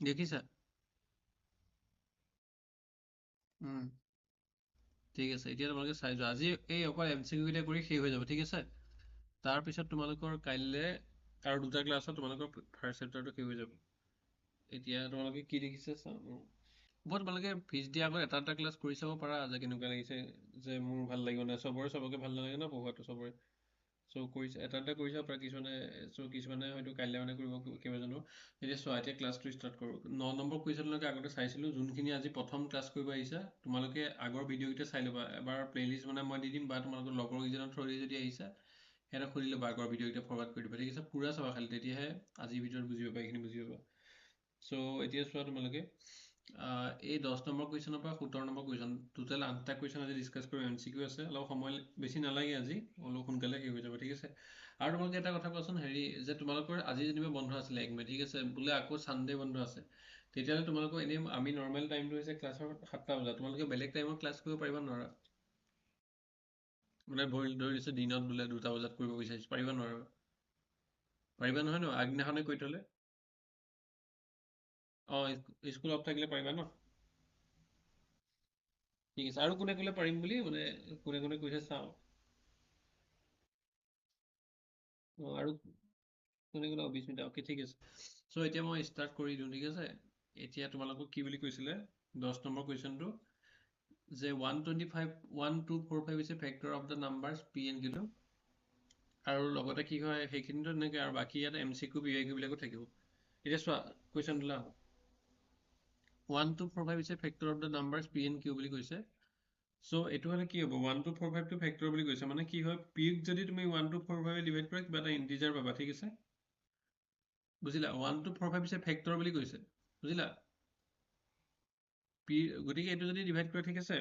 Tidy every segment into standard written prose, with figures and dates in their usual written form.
দেখিছা? উম, ঠিক আছে, এতিয়া তোমালোকে চাই যোৱা। আজি এই অকল MCQ কেইটা কৰি শেষ হৈ যাব, ঠিক আছে? তাৰপিছত তোমালোকৰ কাইলৈ আৰু দুটা ক্লাছত তোমালোকৰ ফাৰ্ষ্ট চেপ্টাৰটো শেষ হৈ যাব। এতিয়া তোমালোকে কি দেখিছে চাওঁ। ওপৰত তোমালোকে ফিজ দিয়া আগত এটা এটা ক্লাছ কৰি চাব পাৰা যে কেনেকুৱা লাগিছে, যে মোৰ ভাল লাগিব নাই। চবকে ভাল নালাগে ন পঢ়োৱাটো চবৰে। চ' কৰিছে এটা এটা কৰি চাব পাৰা। কিছুমানে হয়তো কাইলৈ মানে কৰিব, কেইবাজনো। এতিয়া চোৱা, এতিয়া ক্লাছটো ষ্টাৰ্ট কৰোঁ। 9 নম্বৰ কুৱেশ্যনলৈকে আগতে চাইছিলোঁ। যোনখিনি আজি প্ৰথম ক্লাছ কৰিব আহিছা, তোমালোকে আগৰ ভিডিঅ'কেইটা চাই ল'বা। এবাৰ প্লেলিষ্ট মানে মই দি দিম, বা তোমালোকৰ লগৰ কেইজনৰ থ্ৰুদি যদি আহিছা সিহঁতক সুধি ল'বা, আগৰ ভিডিঅ'কেইটা ফৰৱাৰ্ড কৰি দিবা, ঠিক আছে? পূৰা চাবা খালি, তেতিয়াহে আজিৰ ভিডিঅ'ত বুজি পাবা, এইখিনি বুজি পাবা। চ' এতিয়া চোৱা তোমালোকে, এই 10 নম্বৰ কুৱেশ্যনৰ পৰা 17 নম্বৰ কুৱেশ্যন, টোটেল 8টা কুৱেশ্যন আজি ডিছকাছ কৰিম। MCQ আছে, অলপ সময় বেছি নালাগে আজি, অলপ সোনকালে শেষ হৈ যাব, ঠিক আছে? আৰু তোমালোকে এটা কথা কোৱাচোন, হেৰি যে তোমালোকৰ আজি যেনিবা বন্ধ আছিলে 1 মে', ঠিক আছে? বোলে আকৌ ছানডে বন্ধ আছে, তেতিয়াহ'লে তোমালোকৰ এনেই আমি নৰ্মেল টাইমটো হৈছে ক্লাছৰ 7টা বজাত, তোমালোকে বেলেগ টাইমত ক্লাছ কৰিব পাৰিবা নোৱাৰা? মানে ধৰি দিছোঁ দিনত বোলে 2টা বজাত কৰিব বিচাৰিছোঁ, পাৰিবা নোৱাৰা? পাৰিবা নহয় ন, আগদিনাখনে কৈ থ'লে? অঁ, স্কুল অফ থাকিলে পাৰিবা ন? ঠিক আছে। আৰু কোনে কোনে পাৰিম বুলি, মানে কোনে কোনে কৈছে চাওঁ। অঁ, আৰু কোনে কোনে? অবিস্মিতা, অ'কে, ঠিক আছে। চ' এতিয়া মই ষ্টাৰ্ট কৰি দিওঁ, ঠিক আছে? এতিয়া তোমালোকক কি বুলি কৈছিলে 10 নম্বৰ কুৱেশ্যনটো, যে 1 2 5 হৈছে factor of the numbers P N কিউটো। আৰু লগতে কি হয় সেইখিনিতো তেনেকৈ, আৰু বাকী ইয়াত MCQ PYQ বিলাকো থাকিব। এতিয়া চোৱা কুৱেশ্যনটোলৈ আহোঁ। 1 2 4 5 হৈছে factor of the numbers P and q বুলি কৈছে। চ' এইটো হ'লে কি হ'ব, 1 2 4 5টো ফেক্টৰ বুলি কৈছে, মানে কি হয়, পিক যদি তুমি 1 2 4 5 ডিভাইড কৰা, কিবা এটা ইণ্টিজাৰ পাবা, ঠিক আছে? বুজিলা? 1 2 4 5 হৈছে ফেক্টৰ বুলি কৈছে, বুজিলা? পি, গতিকে এইটো যদি ডিভাইড কৰা, ঠিক আছে?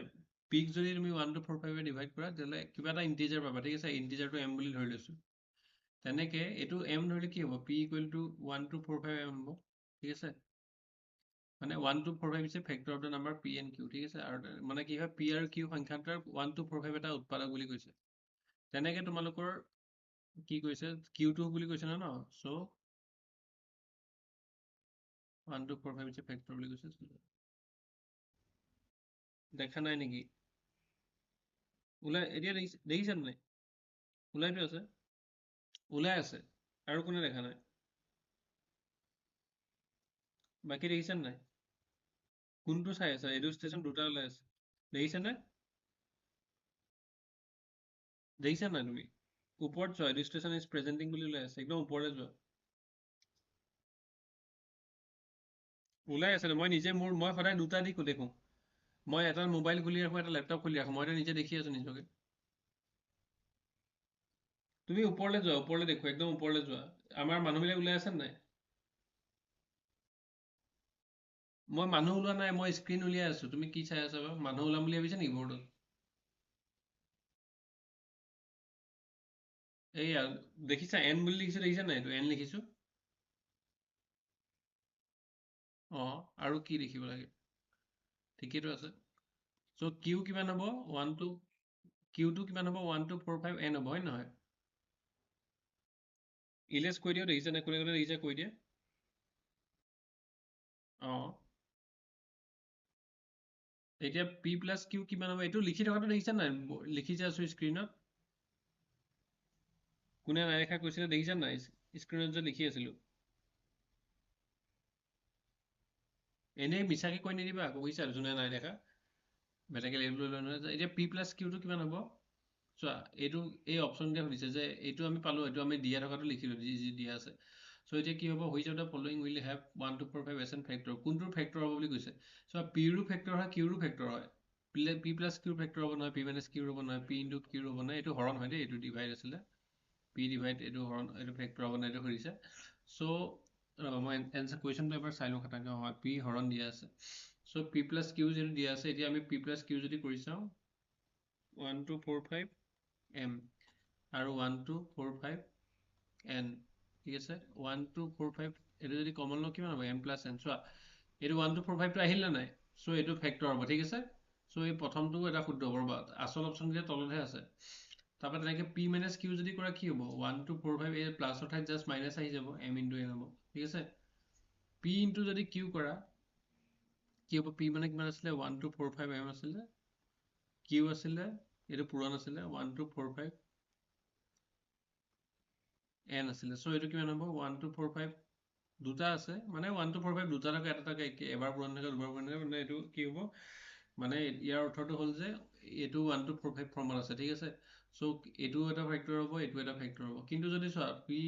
পিক যদি তুমি 1 2 4 5 ডিভাইড কৰা, তেতিয়াহ'লে কিবা এটা ইণ্টিজাৰ পাবা, ঠিক আছে? ইণ্টিজাৰটো M বুলি ধৰি লৈছোঁ। তেনেকে এইটো M ধৰিলে কি হ'ব, P ইকুৱেল টু 1 2 4 5 M হ'ব, ঠিক আছে? মানে 1 2 4 5 হৈছে factor of the number p and q, ঠিক আছে? আৰু মানে কি হয়, পি আৰু কিউ সংখ্যাটোৰ 1 2 4 5 এটা উৎপাদক বুলি কৈছে। তেনেকে তোমালোকৰ কি কৈছে, কিউ2 বুলি কৈছে ন? চ' 1 2 4 5 হৈছে ফেক্টৰ বুলি কৈছে। দেখা নাই নেকি? এতিয়া দেখিছা নাই? ওলাইতো আছে, ওলাই আছে। আৰু কোনে দেখা নাই? বাকী দেখিছা নাই? কোনটো চাই আছা? এডুষ্টেচন দুটা ওলাই আছে, দেখিছা নে? দেখিছা নাই তুমি? ওপৰত চোৱা, এডুষ্টেচন ইজ প্ৰেজেন্টিং বুলি ওলাই আছে, একদম ওপৰলৈ যোৱা। ওলাই আছে, মই সদায় দুটা দি দেখোঁ। মই এটা মোবাইল খুলি ৰাখোঁ, এটা লেপটপ খুলি ৰাখোঁ, মই নিজে দেখি আছোঁ নিজকে। তুমি ওপৰলৈ যোৱা, ওপৰলৈ দেখোঁ, একদম ওপৰলৈ যোৱা। আমাৰ মানুহবিলাক ওলাই আছে নাই? মই মানুহ ওলোৱা নাই, মই স্ক্ৰীন উলিয়াই আছোঁ। তুমি কি চাই আছা বা? মানুহ ওলাম বুলি ভাবিছা নেকি বৰ্ডত? এইয়া দেখিছা, এন বুলি লিখিছোঁ, দেখিছা নাই? এইটো এন লিখিছোঁ। অঁ, আৰু কি লিখিব লাগে? ঠিকেইতো আছে। চ' কিউ কিমান হ'ব? কিউটো কিমান হ'ব? 1 2 4 5 N হ'ব, হয় নহয়? ইলেজ কৈ দিওঁ, দেখিছে নাই? কোনে কোনে দেখিছে কৈ দিয়ে। অঁ, এতিয়া পি প্লাছ কিউ কিমান হ'ব? এইটো লিখি থকাটো দেখিছা নাই? লিখি যে আছোঁ স্ক্ৰীণত। কোনে নাই দেখা কৈছিলে, দেখিছা নাই? স্ক্ৰীণত যে লিখি আছিলোঁ। এনেই মিছাকে কৈ নিদিবা আকৌ, বুজিছা? যোনে নাই দেখা বেলেগে লেবুল লৈ নহয়। এতিয়া পি প্লাছ কিউটো কিমান হ'ব? চোৱা, এইটো এই অপশ্যন দিয়া সুধিছে যে এইটো আমি পালোঁ, এইটো আমি দিয়া থকাটো লিখিলোঁ, যি যি দিয়া আছে। চ' এতিয়া কি হ'ব? Which of the following will have 1 2 4 5 as an factor? কোনটোৰ ফেক্টৰ হ'ব বুলি কৈছে? চ' পিৰো ফেক্টৰ হয়, কিউৰো ফেক্টৰ হয়। পি প্লাছ কিউৰ ফেক্টৰ হ'ব নহয়, পি মাইনাছ কিউৰ হ'ব নহয়, পি ইনটু কিউৰ হ'ব নহয়। এইটো হৰণ হয় দেই, এইটো ডিভাইড আছিলে। পি ডিভাইড এইটো হৰণ, এইটো ফেক্টৰ হ'ব নহয়, এইটো সুধিছে। চ' মই কুৱেশ্যনটো এবাৰ চাই লওঁ খাতাকে। হয়, পি হৰণ দিয়া আছে। চ' পি প্লাছ কিউ যিটো দিয়া আছে, এতিয়া আমি পি প্লাছ কিউ যদি কৰি চাওঁ, 1 2 4 5 M আৰু 1 2 4 5 N, ঠিক আছে? 1 2 4 5 এইটো যদি কমন লওঁ কিমান হ'ব? M plus N। চোৱা, এইটো 1 2 4 5টো আহিল নে নাই? চ' এইটো ফেক্টৰ হ'ব, ঠিক আছে? চ' এই প্ৰথমটো এটা শুদ্ধ হ'ব, আচল অপশ্যন কেইটা তলতহে আছে। তাৰপৰা তেনেকৈ পি মাইনাছ কিউ যদি কৰা কি হ'ব? 1 2 4 5 এই প্লাছৰ ঠাইত জাষ্ট মাইনাছ আহি যাব, M ইনটু N হ'ব, ঠিক আছে? পি ইনটু যদি কিউ কৰা কি হ'ব পি মানে কিমান আছিলে 1 2 4 5 m আছিলে কিউ আছিলে এইটো পূৰণ আছিলে 1 2 4 5 n আছিলে চ' এইটো কিমান হ'ব 1 2 4 5 দুটা আছে মানে 1 2 4 5 দুটা থাকে এটা থাকে এবাৰ পূৰণ থাকে দুবাৰ পূৰণ থাকে মানে এইটো কি হ'ব মানে ইয়াৰ অৰ্থটো হ'ল যে এইটো 1 2 4 5 ফৰ্মত আছে ঠিক আছে চ' এইটো এটা ফেক্টৰ হ'ব এইটো এটা ফেক্টৰ হ'ব কিন্তু যদি চোৱা পি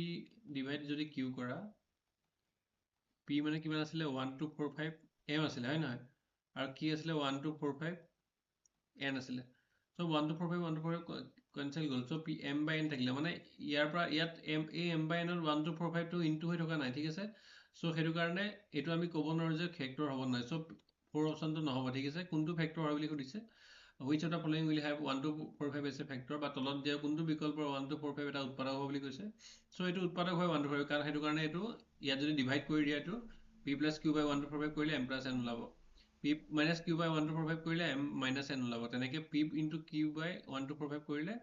ডিভাইড যদি কিউ কৰা পি মানে কিমান আছিলে 1 2 4 5 m আছিলে হয় নহয় আৰু কি আছিলে 1 2 4 5 n আছিলে চ' 1 2 4 5 1 2 4 5 কেঞ্চেল গ'ল চ' পি m বাই n থাকিলে মানে ইয়াৰ পৰা ইয়াত m বাই n 1 2 4 5 টো ইনটু হৈ থকা নাই ঠিক আছে চ' সেইটো কাৰণে এইটো আমি ক'ব নোৱাৰো যে ফেক্টৰ হ'ব নাই চ' 4 অপশ্যনটো নহ'ব ঠিক আছে কোনটো ফেক্টৰ হয় বুলি সুধিছে which of the following will have 1 2 4 5 as a factor বা তলত দিয়া কোনটো বিকল্পৰ 1 2 4 5 এটা উৎপাদক হ'ব বুলি কৈছে চ' এইটো উৎপাদক হয় 1 2 4 কাৰণ সেইটো কাৰণে এইটো ইয়াত যদি ডিভাইড কৰি দিয়া এইটো p প্লাছ q বাই 1 2 4 5 কৰিলে m প্লাছ n ওলাব p মাইনাছ q বাই 1 2 4 5 কৰিলে m মাইনাছ n ওলাব তেনেকৈ p ইনটু q বাই 1 2 4 5 কৰিলে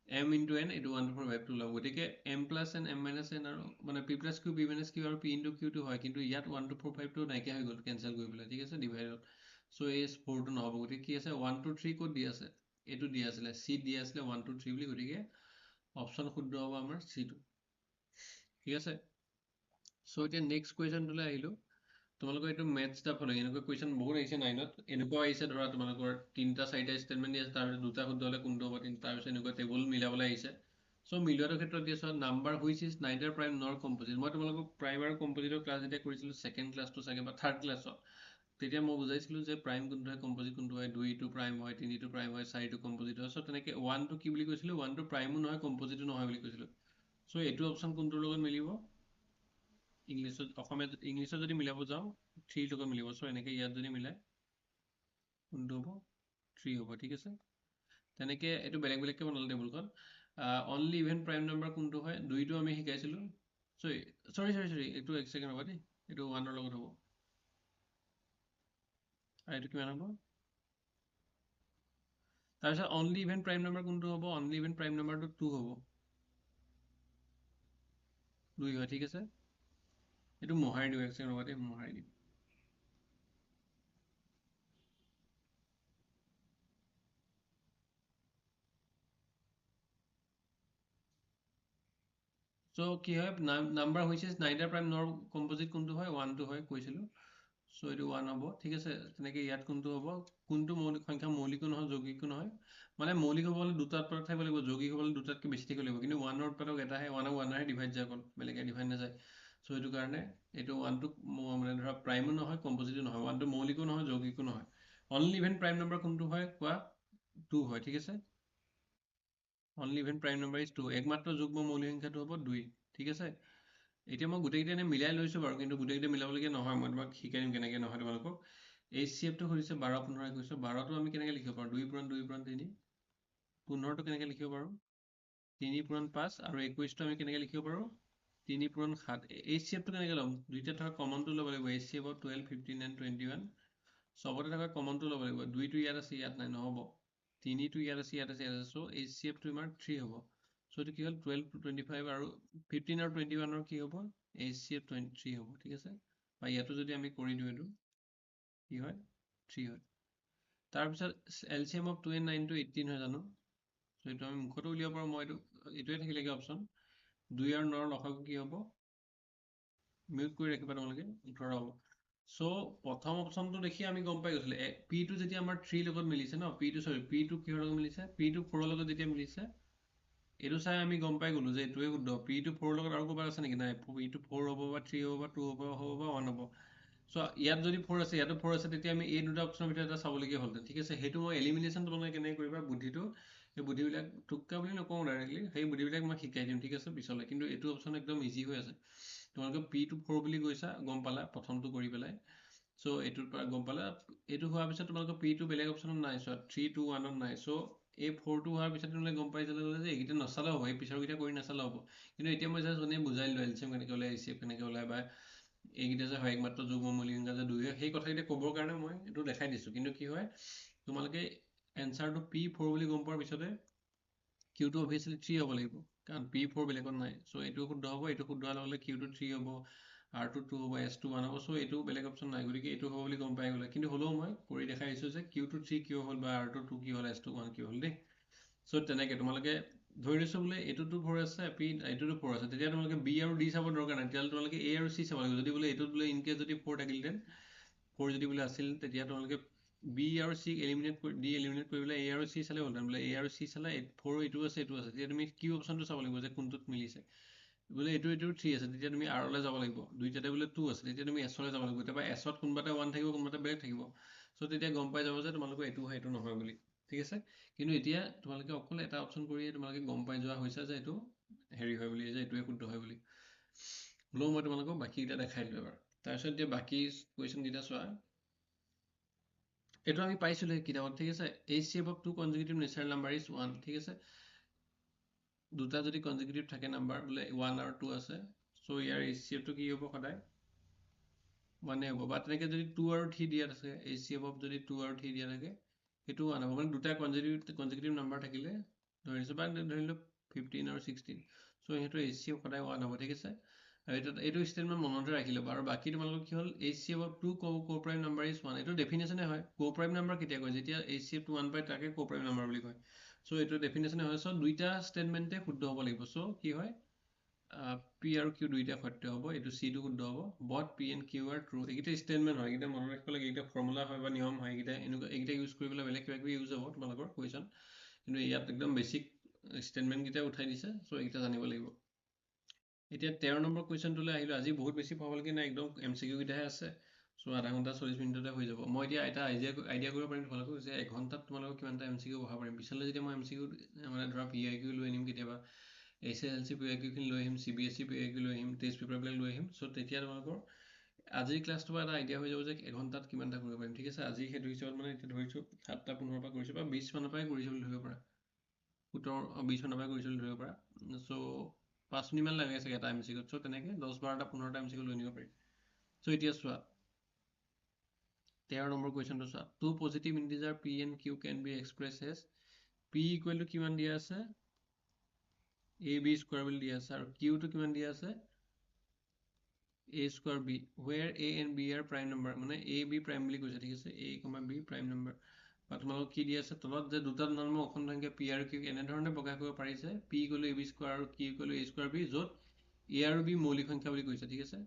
m ইনটু n এইটো 1 2 4 5 টো ওলাব গতিকে m plus n m minus n আৰু মানে p plus q p minus q আৰু p ইনটু q টো হয় কিন্তু ইয়াত 1 2 4 5 টো নাইকিয়া হৈ গ'ল কেঞ্চেল কৰি পেলাই ঠিক আছে ডিভাইডত চ' এই 4 টো নহ'ব গতিকে কি আছে 1 2 3 ক'ত দি আছে এইটো দিয়া আছিলে c দিয়া আছিলে 1 2 3 বুলি গতিকে অপশ্যন শুদ্ধ হ'ব আমাৰ c টো ঠিক আছে চ' এতিয়া নেক্সট কুৱেশ্যনটোলৈ আহিলোঁ তোমালোকৰ এইটো মেথছ দা ফলোইং এনেকুৱা কুৱেশ্যন বহুত আহিছে 9ত এনেকুৱা আহিছে ধৰা তোমালোকৰ 3টা 4টা ষ্টেটমেণ্ট দি আছে তাৰপিছত দুটা শুদ্ধ হ'লে কোনটো হ'ব তাৰপিছত এনেকুৱা টেবুল মিলাবলৈ আহিছে চ' মিলোৱাটোৰ ক্ষেত্ৰত দিয়া চোৱা number which is neither prime নৰ কম্পজিট মই তোমালোকক প্ৰাইম আৰু কম্পজিটৰ ক্লাছ যেতিয়া কৰিছিলোঁ ছেকেণ্ড ক্লাছটো চাগে বা থাৰ্ড ক্লাছত তেতিয়া মই বুজাইছিলোঁ যে প্ৰাইম কোনটো হয় কম্পজিট কোনটো হয় 2টো প্ৰাইম হয় 3টো প্ৰাইম হয় 4টো কম্পজিট হয় চ' তেনেকৈ 1টো কি বুলি কৈছিলোঁ 1টো প্ৰাইমো নহয় কম্পজিটো নহয় বুলি কৈছিলোঁ চ' এইটো অপশ্যন কোনটোৰ লগত মিলিব ইংলিছত যদি মিলাব যাওঁ 3 লগত মিলিব চ' এনেকৈ ইয়াত যদি মিলাই কোনটো হ'ব 3 হ'ব ঠিক আছে তেনেকৈ এইটো বেলেগ বেলেগকৈ বনালে টেবুলখন অনলি ইভেন প্ৰাইম নাম্বাৰ কোনটো হয় 2টো আমি শিকাইছিলোঁ চৰি এইটো এক ছেকেণ্ড হ'ব দেই এইটো 1ৰ লগত হ'ব আৰু এইটো কিমান হ'ব তাৰপিছত অনলি ইভেন প্ৰাইম নাম্বাৰ কোনটো হ'ব অনলি ইভেন প্ৰাইম নাম্বাৰটো 2 হ'ব 2 হয় ঠিক আছে এইটো মোহাৰি দিওঁ এক ছেকেণ্ড হ'ব দেই মোহাৰি দিম চ' কি হয় নাম্বাৰ হৈছে নাইডাৰ প্ৰাইম নৰ কম্পজিট কোনটো হয় 1টো হয় কৈছিলোঁ চ' এইটো 1 হ'ব ঠিক আছে তেনেকৈ ইয়াত কোনটো হ'ব কোনটো মৌলিক সংখ্যা মৌলিকো নহয় যৌগিকো নহয় মানে মৌলিক হ'ব হ'লে দুটা উৎপাদক থাকিব লাগিব যৌগিক হ'বলৈ দুটাতকৈ বেছি থাকিব লাগিব কিন্তু 1ৰ উৎপাদক এটাহে 1ৰে ডিভাইড যায় অকল বেলেগে ডিভাইড নাযায় চ' সেইটো কাৰণে এইটো 1টো মানে ধৰা প্ৰাইমো নহয় কম্পজিটো নহয় 1টো মৌলিকো নহয় যৌগিকো নহয় অনলি ইভেন প্ৰাইম নাম্বাৰ কোনটো হয় কোৱা 2 হয় ঠিক আছে only even prime number is 2 একমাত্ৰ যুগ্ম মৌলিক সংখ্যাটো হ'ব 2 ঠিক আছে এতিয়া মই গোটেইকেইটা এনে মিলাই লৈছোঁ বাৰু কিন্তু গোটেইকেইটা মিলাবলগীয়া নহয় মই তোমাক শিকাই দিম কেনেকৈ নহয় তোমালোকক HCFটো সুধিছে 12 15 কৈছোঁ 12টো আমি কেনেকৈ লিখিব পাৰোঁ 2 পূৰণ 2 পূৰণ 3 15টো কেনেকৈ লিখিব পাৰোঁ 3 পূৰণ 5 আৰু 21টো আমি কেনেকৈ লিখিব পাৰোঁ 3 পূৰণ 7 HCFটো কেনেকৈ ল'ম দুইটা থকা কমনটো ল'ব লাগিব HCF 12 15 and 21 চবতে থকা কমনটো ল'ব লাগিব 2টো ইয়াত আছে ইয়াত নাই নহ'ব 3টো ইয়াত আছে ইয়াত আছে ইয়াত আছে চ' HCFটো আমাৰ 3 হ'ব চ' এইটো কি হ'ল 12 25 আৰু 15 আৰু 21ৰ কি হ'ব HCF 23 হ'ব ঠিক আছে বা ইয়াতো যদি আমি কৰি দিওঁ এইটো কি হয় 3 হয় তাৰপিছত LCM of 2 and 9 টো 18 হয় জানো চ' এইটো আমি মুখতো উলিয়াব পাৰোঁ মই এইটোৱে থাকিলেগৈ অপশ্যন 2 আৰু 9ৰ লসাগু কি হ'ব মিউট কৰি ৰাখিবা তোমালোকে 18 হ'ব চ' প্ৰথম অপশ্যনটো দেখি আমি গম পাই গৈছিলোঁ পিটো যেতিয়া আমাৰ 3 লগত মিলিছে ন পিটো কিহৰ লগত মিলিছে পিটো 4ৰ লগত যেতিয়া মিলিছে এইটো চাই আমি গম পাই গ'লোঁ যে এইটোৱে শুদ্ধ পিটো 4ৰ লগত আৰু ক'ৰবাত আছে নেকি নাই পিটো 4 হ'ব বা 3 হ'ব বা 2 হ'ব বা 1 হ'ব চ' ইয়াত যদি 4 আছে ইয়াতো 4 আছে তেতিয়া আমি এই দুটা অপশ্যনৰ ভিতৰত এটা চাবলগীয়া হ'লহেঁতেন ঠিক আছে সেইটো মই এলিমিনেশ্যন তোমালোকে কেনেকৈ কৰিবা বুদ্ধিটো সেই বুদ্ধিবিলাক টোক্কা বুলি নকওঁ ডাইৰেক্টলি সেই বুদ্ধিবিলাক মই শিকাই দিম ঠিক আছে পিছলৈ কিন্তু এইটো অপশ্যন একদম ইজি হৈ আছে তোমালোকে পিটো 4 বুলি কৈছা গম পালা প্ৰথমটো কৰি পেলাই চ' এইটোৰ পৰা গম পালা এইটো হোৱাৰ পিছত তোমালোকৰ পিটো বেলেগ অপশ্যনত নাই চোৱা 3 2 1ত নাই চ' এই 4টো হোৱাৰ পিছত তোমালোকে গম পাই যালে যে এইকেইটা নচালেও হ'ব এই পিছৰকেইটা কৰি নাচালেও হ'ব কিন্তু এতিয়া মই জাষ্ট এনেই বুজাই দিলোঁ LCM কেনেকৈ ওলাই HCF কেনেকৈ ওলাই বা এইকেইটা যে হয় একমাত্ৰ যুগ্ম মৌলিক সংখ্যা যে 2 হয় সেই কথাকেইটা ক'বৰ কাৰণে মই এইটো দেখাই দিছোঁ কিন্তু কি হয় তোমালোকে এনচাৰটো P4 বুলি গম পোৱাৰ পিছতে কিউটো অভিয়াছলি 3 হ'ব লাগিব কাৰণ P4 বেলেগত নাই চ' এইটো শুদ্ধ হ'ব এইটো শুদ্ধ হ'লে কিউটো 3 হ'ব R2 2 হ'ব, S2 1 হ'ব। চ' এইটো বেলেগ অপশ্যন নাই, গতিকে এইটো হ'ব বুলি গম পাই গ'লে। কিন্তু হ'লেও মই কৰি দেখাই দিছোঁ যে Q2 3 কিয় হ'ল বা R2 2 কি হ'ল, S2 1 কিয় হ'ল দেই। চ' তেনেকৈ তোমালোকে ধৰি লৈছোঁ বোলে এইটোতো 4 আছে, এইটোতো 4 আছে, তেতিয়া তোমালোকে B আৰু D চাব দৰকাৰ নাই, তেতিয়াহ'লে তোমালোকে A আৰু C চাব লাগিব। যদি বোলে এইটোত বোলে ইনকেছ যদি 4 থাকিলহেঁতেন, 4 যদি বোলে আছিল, তেতিয়া তোমালোকে B আৰু C এলিমিনেট কৰি D এলিমিনেট কৰি পেলাই A আৰু C চালে হ'লহেঁতেন। বোলে A আৰু C চালে 4 এইটো আছে, এইটো আছে, তেতিয়া তুমি Q অপশ্যনটো চাব লাগিব যে কোনটোত মিলিছে। বোলে এইটো 3 আছে, তেতিয়া তুমি R লৈ যাব লাগিব। দুইটাতে বোলে 2 আছে, তেতিয়া তুমি S লৈ যাব লাগিব। তাৰপৰা S ত কোনোবা এটা 1 থাকিব, কোনোবা এটা বেলেগ থাকিব। চ' তেতিয়া গম পাই যাব যে তোমালোকৰ এইটো হয়, এইটো নহয় বুলি। ঠিক আছে, কিন্তু এতিয়া তোমালোকে অকল এটা অপশ্যন কৰিয়ে তোমালোকে গম পাই যোৱা হৈছে যে এইটো হেৰি হয় বুলি, যে এইটোৱে শুদ্ধ হয় বুলি। হ'লেও মই তোমালোকক বাকীকেইটা দেখাই দিলোঁ এবাৰ। তাৰপিছত এতিয়া বাকী কুৱেশ্যনকেইটা চোৱা। এইটো আমি পাইছিলোঁ এই কিতাপত। ঠিক আছে, HCF of two consecutive natural number is 1. ঠিক আছে, দুটা যদি কনজিকিউটিভ থাকে নাম্বাৰ, বোলে 1 আৰু 2 আছে, চ' ইয়াৰ HCFটো কি হ'ব, সদায় 1 হ'ব। বা তেনেকৈ যদি 2 আৰু 3 দিয়া আছে, HCF of যদি 2 আৰু 3 দিয়া থাকে, সেইটো 1 হ'ব। মানে দুটা কনজিকিউটিভ নাম্বাৰ থাকিলে ধৰিছোঁ, বা ধৰিলোঁ 15 আৰু 16, চ' সিহঁতৰ HCF সদায় 1 হ'ব। ঠিক আছে, আৰু এইটো ষ্টেটমেণ্ট মনতে ৰাখি ল'বা। আৰু বাকী তোমালোকৰ কি হ'ল, HCF of two co-prime number is 1. এইটো ডেফিনেশ্যনে হয়। co-prime নাম্বাৰ কেতিয়া কয়, যেতিয়া HCF টো 1 পায় তাকে co-prime নাম্বাৰ বুলি কয়। চ' এইটো ডেফিনেশ্যনে হয়। চ' দুইটা ষ্টেটমেণ্টে শুদ্ধ হ'ব লাগিব। চ' কি হয়, P আৰু Q দুইটা সত্য হ'ব, এইটো C টো শুদ্ধ হ'ব। Both P and Q are true. এইকেইটা ষ্টেটমেণ্ট হয়, এইকেইটা মনত ৰাখিব লাগে। এইকেইটা ফৰ্মুলা হয় বা নিয়ম হয়। এইকেইটা ইউজ কৰি পেলাই বেলেগ কিবা কিবি ইউজ হ'ব তোমালোকৰ কুৱেশ্যন, কিন্তু ইয়াত একদম বেছিক ষ্টেটমেণ্টকেইটা উঠাই দিছে। চ' এইকেইটা জানিব লাগিব। এতিয়া 13 নম্বৰ কুৱেশ্যনটোলৈ আহিলোঁ। আজি বহুত বেছি পাবলগীয়া নাই, একদম MCQ কেইটাহে আছে। চ' আধা ঘণ্টা 40 মিনিটতে হৈ যাব। মই এতিয়া এটা আইডিয়া কৰিব পাৰিম তোমালোকক, যে এঘণ্টাত তোমালোকক কিমানটা MCQ পঢ়াব পাৰিম। পিছলৈ যেতিয়া মই MCQ মানে ধৰা PIQ লৈ আনিম, কেতিয়াবা SSLC PIQ খিনি লৈ আহিম, CBSE PIQ লৈ আহিম, টেষ্ট পেপাৰবিলাক লৈ আহিম। চ' তেতিয়া তোমালোকৰ আজিৰ ক্লাছটোৰ পৰা এটা আইডিয়া হৈ যাব যে এঘণ্টাত কিমানটা কৰিব পাৰিম। ঠিক আছে, আজি সেইটো হিচাপত মানে এতিয়া ধৰিছোঁ 7:15 পৰা কৰিছোঁ, বা 20 মানৰ পৰাই কৰিছোঁ বুলি ধৰিব পাৰা, 17-20 মানৰ পৰাই কৰিছোঁ বুলি ধৰিব পাৰা। চ' 5 মিনিটমান লাগে চাগে এটা MCQ। চ' তেনেকৈ 10-12-15টা MCQ লৈ আনিব পাৰি। চ' এতিয়া চোৱা 13 নম্বৰ কুৱেশ্যনটো চোৱা। Two positive integer P and Q can be expressed as P equal to কিমান দিয়া আছে, AB স্কোৱাৰ বুলি দিয়া আছে, আৰু Q টো কিমান দিয়া আছে, A square B, where A and B are prime number, মানে A B প্ৰাইম বুলি কৈছে। ঠিক আছে, A, B প্ৰাইম নম্বৰ। বা তোমালোকক কি দিয়া আছে তলত, যে দুটা ধৰ্মৰ অখণ্ড সংখ্যা P আৰু Q এনেধৰণে প্ৰকাশ কৰিব পাৰিছে, P equal to AB square আৰু Q equal to A square B, য'ত A আৰু B মৌলিক সংখ্যা বুলি কৈছে। ঠিক আছে,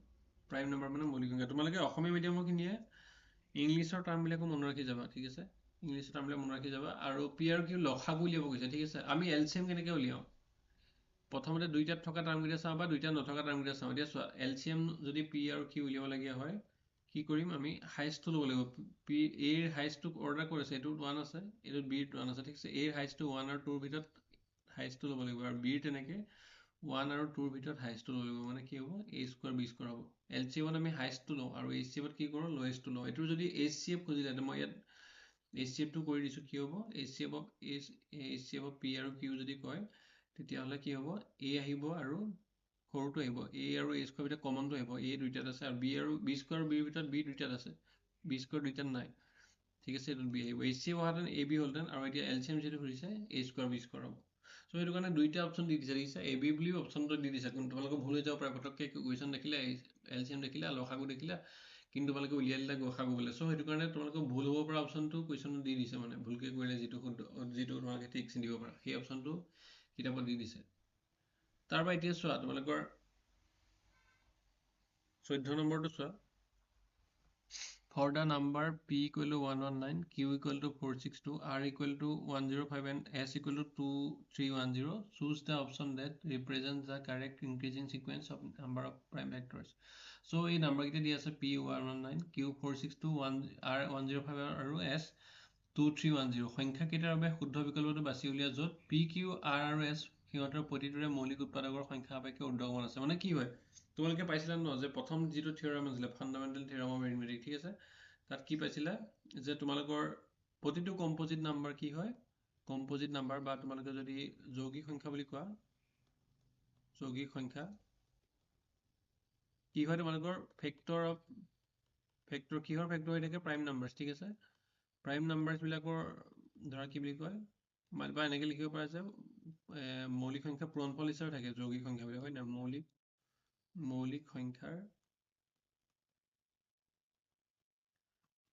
প্ৰাইম নম্বৰ মানে মৌলিক সংখ্যা। তোমালোকে অসমীয়া মিডিয়ামৰ খিনিয়ে ইংলিছৰ টাৰ্মবিলাকো মনত ৰাখি যাবা। ঠিক আছে, ইংলিছৰ টাৰ্মবিলাক মনত ৰাখি যাবা। আৰু P আৰু Q লসাগু উলিয়াব কৈছে। ঠিক আছে, আমি LCM কেনেকৈ উলিয়াওঁ, প্ৰথমতে দুইটাত থকা টাৰ্মকেইটা চাওঁ বা দুইটাত নথকা টাৰ্মকেইটা চাওঁ। এতিয়া চোৱা, LCM যদি P আৰু Q উলিয়াবলগীয়া হয়, কি কৰিম, আমি হাইষ্টটো ল'ব লাগিব। Aৰ হাইষ্টটো অৰ্ডাৰ কৰিছে, এইটোত 1 আছে, এইটোত Bত 1 আছে। ঠিক আছে, Aৰ হাইষ্টটো 1 আৰু 2ৰ ভিতৰত হাইষ্টটো ল'ব লাগিব, আৰু Bৰ তেনেকৈ 1 আৰু 2ৰ ভিতৰত হাইষ্টটো ল'ব লাগিব। মানে কি হ'ব, A স্কোৱাৰ B স্কোৱাৰ হ'ব। LCMত আমি হাইষ্টটো লওঁ, আৰু HCFত কি কৰোঁ, লৱেষ্টটো লওঁ। এইটো যদি HCF খুজিলে, মই ইয়াত HCFটো কৰি দিছোঁ। কি হ'ব, HCF P আৰু Q যদি কয়, তেতিয়াহ'লে কি হ'ব, A আহিব আৰু সৰুটো আহিব, A আৰু A স্কোৱাৰ ভিতৰত কমনটো আহিব, A দুইটাত আছে, আৰু B আৰু B স্কোৱাৰ Bৰ ভিতৰত B দুইটাত আছে, B স্কোৱাৰ দুইটাত নাই। ঠিক আছে, এইটোত B আহিব। HCF অহাহেঁতেন AB হ'লহেঁতেন, আৰু এতিয়া LCM যিটো সুধিছে A স্কোৱাৰ B স্কোৱাৰ হ'ব। চ' সেইটো কাৰণে দুইটা অপশ্যন দি দিছে। দেখিছা, AB বুলিও অপশ্যনটো দি দিছে। তোমালোকৰ ভুল হৈ যাব পাৰে, পটককৈ কুৱেশ্যন দেখিলে LCM দেখিলা, লসাগু দেখিলা, কিন্তু তোমালোকে উলিয়াই দিলা গসাগু বোলে। চ' সেইটো কাৰণে তোমালোকৰ ভুল হ'ব পৰা অপশ্যনটো কুৱেশ্যনত দি দিছে, মানে ভুলকৈ কৰিলে যিটো তোমালোকে টিক চিন দিব পাৰা, সেই অপশ্যনটো কিতাপত দি দিছে। তাৰপৰা এতিয়া চোৱা, তোমালোকৰ 14 নম্বৰটো চোৱা। For the number P equal to 119, Q equal to 462, R equal to 105, and S equal to 2310, choose the option that represents the correct increasing sequence of number of prime factors. So এই নাম্বাৰকেইটা দিয়া আছে, P 119, Q 462, R 105 আৰু S 2310। সংখ্যাকেইটাৰ বাবে শুদ্ধ বিকল্পটো বাছি উলিয়া, য'ত P, Q, R আৰু S সিহঁতৰ প্ৰতিটোৰে মৌলিক উৎপাদকৰ সংখ্যা সাপেক্ষে ঊৰ্ধ্বগমন আছে। মানে কি হয়, তোমালোকে পাইছিলা ন, যে প্ৰথম যিটো থিয়ৰাম আছিলে, ফাণ্ডামেণ্টেল থিয়ৰাম অফ এৰিথমেটিক। ঠিক আছে, তাত কি পাইছিলা, যে তোমালোকৰ প্ৰতিটো কম্পজিট নাম্বাৰ কি হয়, কম্পজিট নাম্বাৰ, বা তোমালোকে যদি যৌগিক সংখ্যা বুলি কোৱা, যৌগিক সংখ্যা কি হয়, তোমালোকৰ কিহৰ ফেক্টৰ হৈ থাকে, প্ৰাইম নাম্বাৰছ। ঠিক আছে, প্ৰাইম নাম্বাৰছবিলাকৰ ধৰা কি বুলি কয়, বা এনেকৈ লিখিব পৰা যে মৌলিক সংখ্যা পূৰণফল হিচাপে থাকে যৌগিক সংখ্যাবিলাক, হয় নাই, মৌলিক সংখ্যাৰ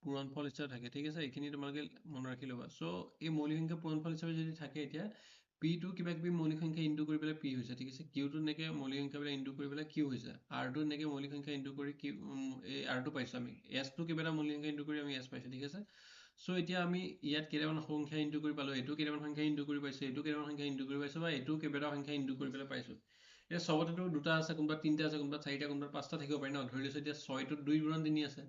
পূৰণফল হিচাপে থাকে ঠিক আছে এইখিনি তোমালোকে মনত ৰাখি ল'বা চ' এই মৌলিক সংখ্যা পূৰণফল হিচাপে যদি থাকে এতিয়া P2 কিবা কিবি মৌলিক সংখ্যা ইনটু কৰি পেলাই P হৈছে ঠিক আছে Q2 এনেকৈ মৌলিক সংখ্যাবিলাক ইনটু কৰি পেলাই Q হৈছে R2 এনেকৈ মৌলিক সংখ্যা ইনটু কৰি এই R2 পাইছোঁ আমি S2 কিবা এটা মৌলিক সংখ্যা ইনটু কৰি আমি S পাইছোঁ ঠিক আছে চ' এতিয়া আমি ইয়াত কেইটামান সংখ্যা ইনটু কৰি পালোঁ এইটো কেইটামান সংখ্যা ইনটু কৰি পাইছোঁ এইটো কেইটামান সংখ্যা ইনটু কৰি পাইছোঁ বা এইটো কেইবাটা সংখ্যা ইনটু কৰি পেলাই পাইছোঁ এতিয়া চবতেতো দুটা আছে কোনোবা তিনিটা আছে কোনোবা চাৰিটা কোনোবা পাঁচটা থাকিব পাৰি ন ধৰি লৈছোঁ এতিয়া 6টোত 2/3 আছে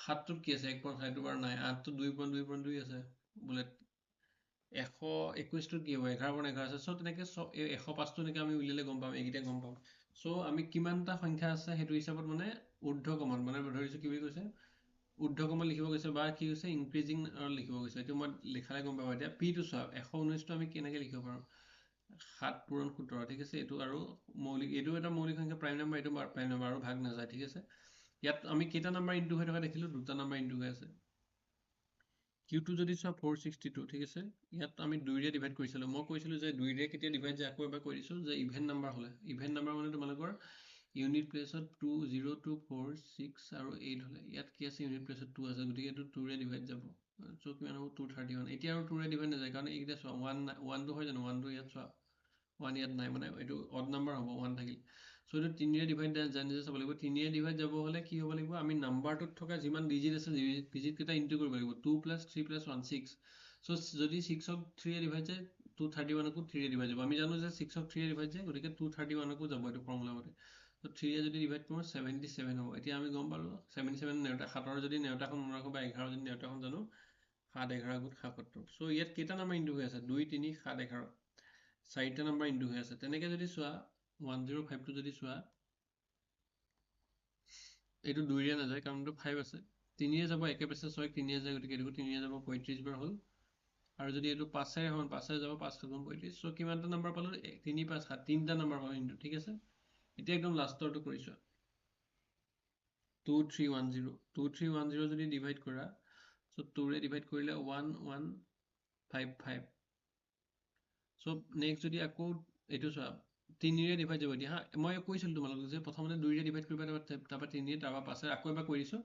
7টোত কি আছে 1/4 বাৰ নাই 8টোত 2/2 আছে বোলে 121টোত কি হ'ব 11/11 আছে চ' তেনেকৈ 105টো এনেকৈ আমি উলিয়ালে গম পাম এইকেইটা গম পাম চ' আমি কিমানটা সংখ্যা আছে সেইটো হিচাপত মানে ঊৰ্ধ্বকমন মানে ধৰিছোঁ কি বুলি কৈছে ঊৰ্ধ্বকমন লিখিব গৈছে বা কি হৈছে ইনক্ৰিজিং লিখিব গৈছে এইটো মই লিখালে গম পাব এতিয়া P টো চোৱা 119টো আমি কেনেকৈ লিখিব পাৰোঁ 7 পূৰণ 17 ঠিক আছে এইটো আৰু মৌলিক এইটো এটা মৌলিক সংখ্যা প্ৰাইম নাম্বাৰ এইটো প্ৰাইম নাম্বাৰ আৰু ভাগ নাযায় ঠিক আছে ইয়াত আমি কেইটা নাম্বাৰ ইনটু হৈ থকা দেখিলোঁ দুটা নাম্বাৰ ইনটু হৈ আছে Q2 যদি চোৱা 462 ঠিক আছে ইয়াত আমি 2ৰে ডিভাইড কৰিছিলোঁ মই কৈছিলোঁ যে 2ৰে কেতিয়া ডিভাইড যায় আকৌ এবাৰ কৈ দিছোঁ যে ইভেন নাম্বাৰ হ'লে ইভেন নাম্বাৰ মানে তোমালোকৰ ইউনিট প্লেছত 2 0 2 4 6 আৰু 8 হ'লে ইয়াত কি আছে ইউনিট প্লেছত 2 আছে গতিকে এইটো 2ৰে ডিভাইড যাব চ' কিমান হ'ব 231 এতিয়া আৰু 2ৰে ডিভাইড নাযায় কাৰণ এইকেইটা চোৱা 1টো হয় জানো 1টো ইয়াত চোৱা 1 ইয়াত নাই মানে এইটো অড নাম্বাৰ হ'ব 1 থাকিল চ' এইটো 3ৰে ডিভাইড জানি চাব লাগিব 3ৰে ডিভাইড যাব হ'লে কি হ'ব লাগিব আমি নাম্বাৰটোত থকা যিমান ডিজিট আছে ডিজিটকেইটা ইনটু কৰিব লাগিব 2 + 3 + 1 6 চ' যদি 6ক 3ৰে ডিভাইড যায় 231কো 3ৰে ডিভাইড যাব আমি জানো যে 6ক 3ৰে ডিভাইড যায় গতিকে 231কো যাব এইটো ফৰ্মুলা মতে ত' 3ৰে যদি ডিভাইড কৰোঁ 77 হ'ব এতিয়া আমি গম পালোঁ 77 নেওতা 7ৰ যদি নেওতাখন মনত ৰাখোঁ বা 11 যদি নেওতাখন জানো 7 11 গুণ 77 চ' ইয়াত কেইটা নাম্বাৰ ইনটু হৈ আছে 2 3 7 11 4টা নাম্বাৰ ইনটু হৈ আছে তেনেকৈ যদি চোৱা 105টো যদি চোৱা এইটো 2ৰে নাযায় কাৰণ এইটো 5 আছে 3ৰে যাব একে পাছে 6 3ৰে যায় গতিকে এইটো 3ৰে যাব 35 বাৰ হ'ল আৰু যদি এইটো 5ৰে হয় 5ৰে যাব 5 গুণ 35 চ' কিমানটা নাম্বাৰ পালোঁ 3 5 7 3টা নাম্বাৰ পালোঁ ইনটু ঠিক আছে এতিয়া একদম লাষ্টৰটো কৰিছোঁ 2310 2310 যদি ডিভাইড কৰা চ' 2ৰে ডিভাইড কৰিলে 1155 চ' নেক্সট যদি আকৌ এইটো চোৱা 3ৰে ডিভাইড যাব এতিয়া হা মই কৈছিলোঁ তোমালোকক যে প্ৰথমতে 2ৰে ডিভাইড কৰিবা তাৰপৰা 3ৰে তাৰপৰা 5ৰে আকৌ এবাৰ কৰি দিছোঁ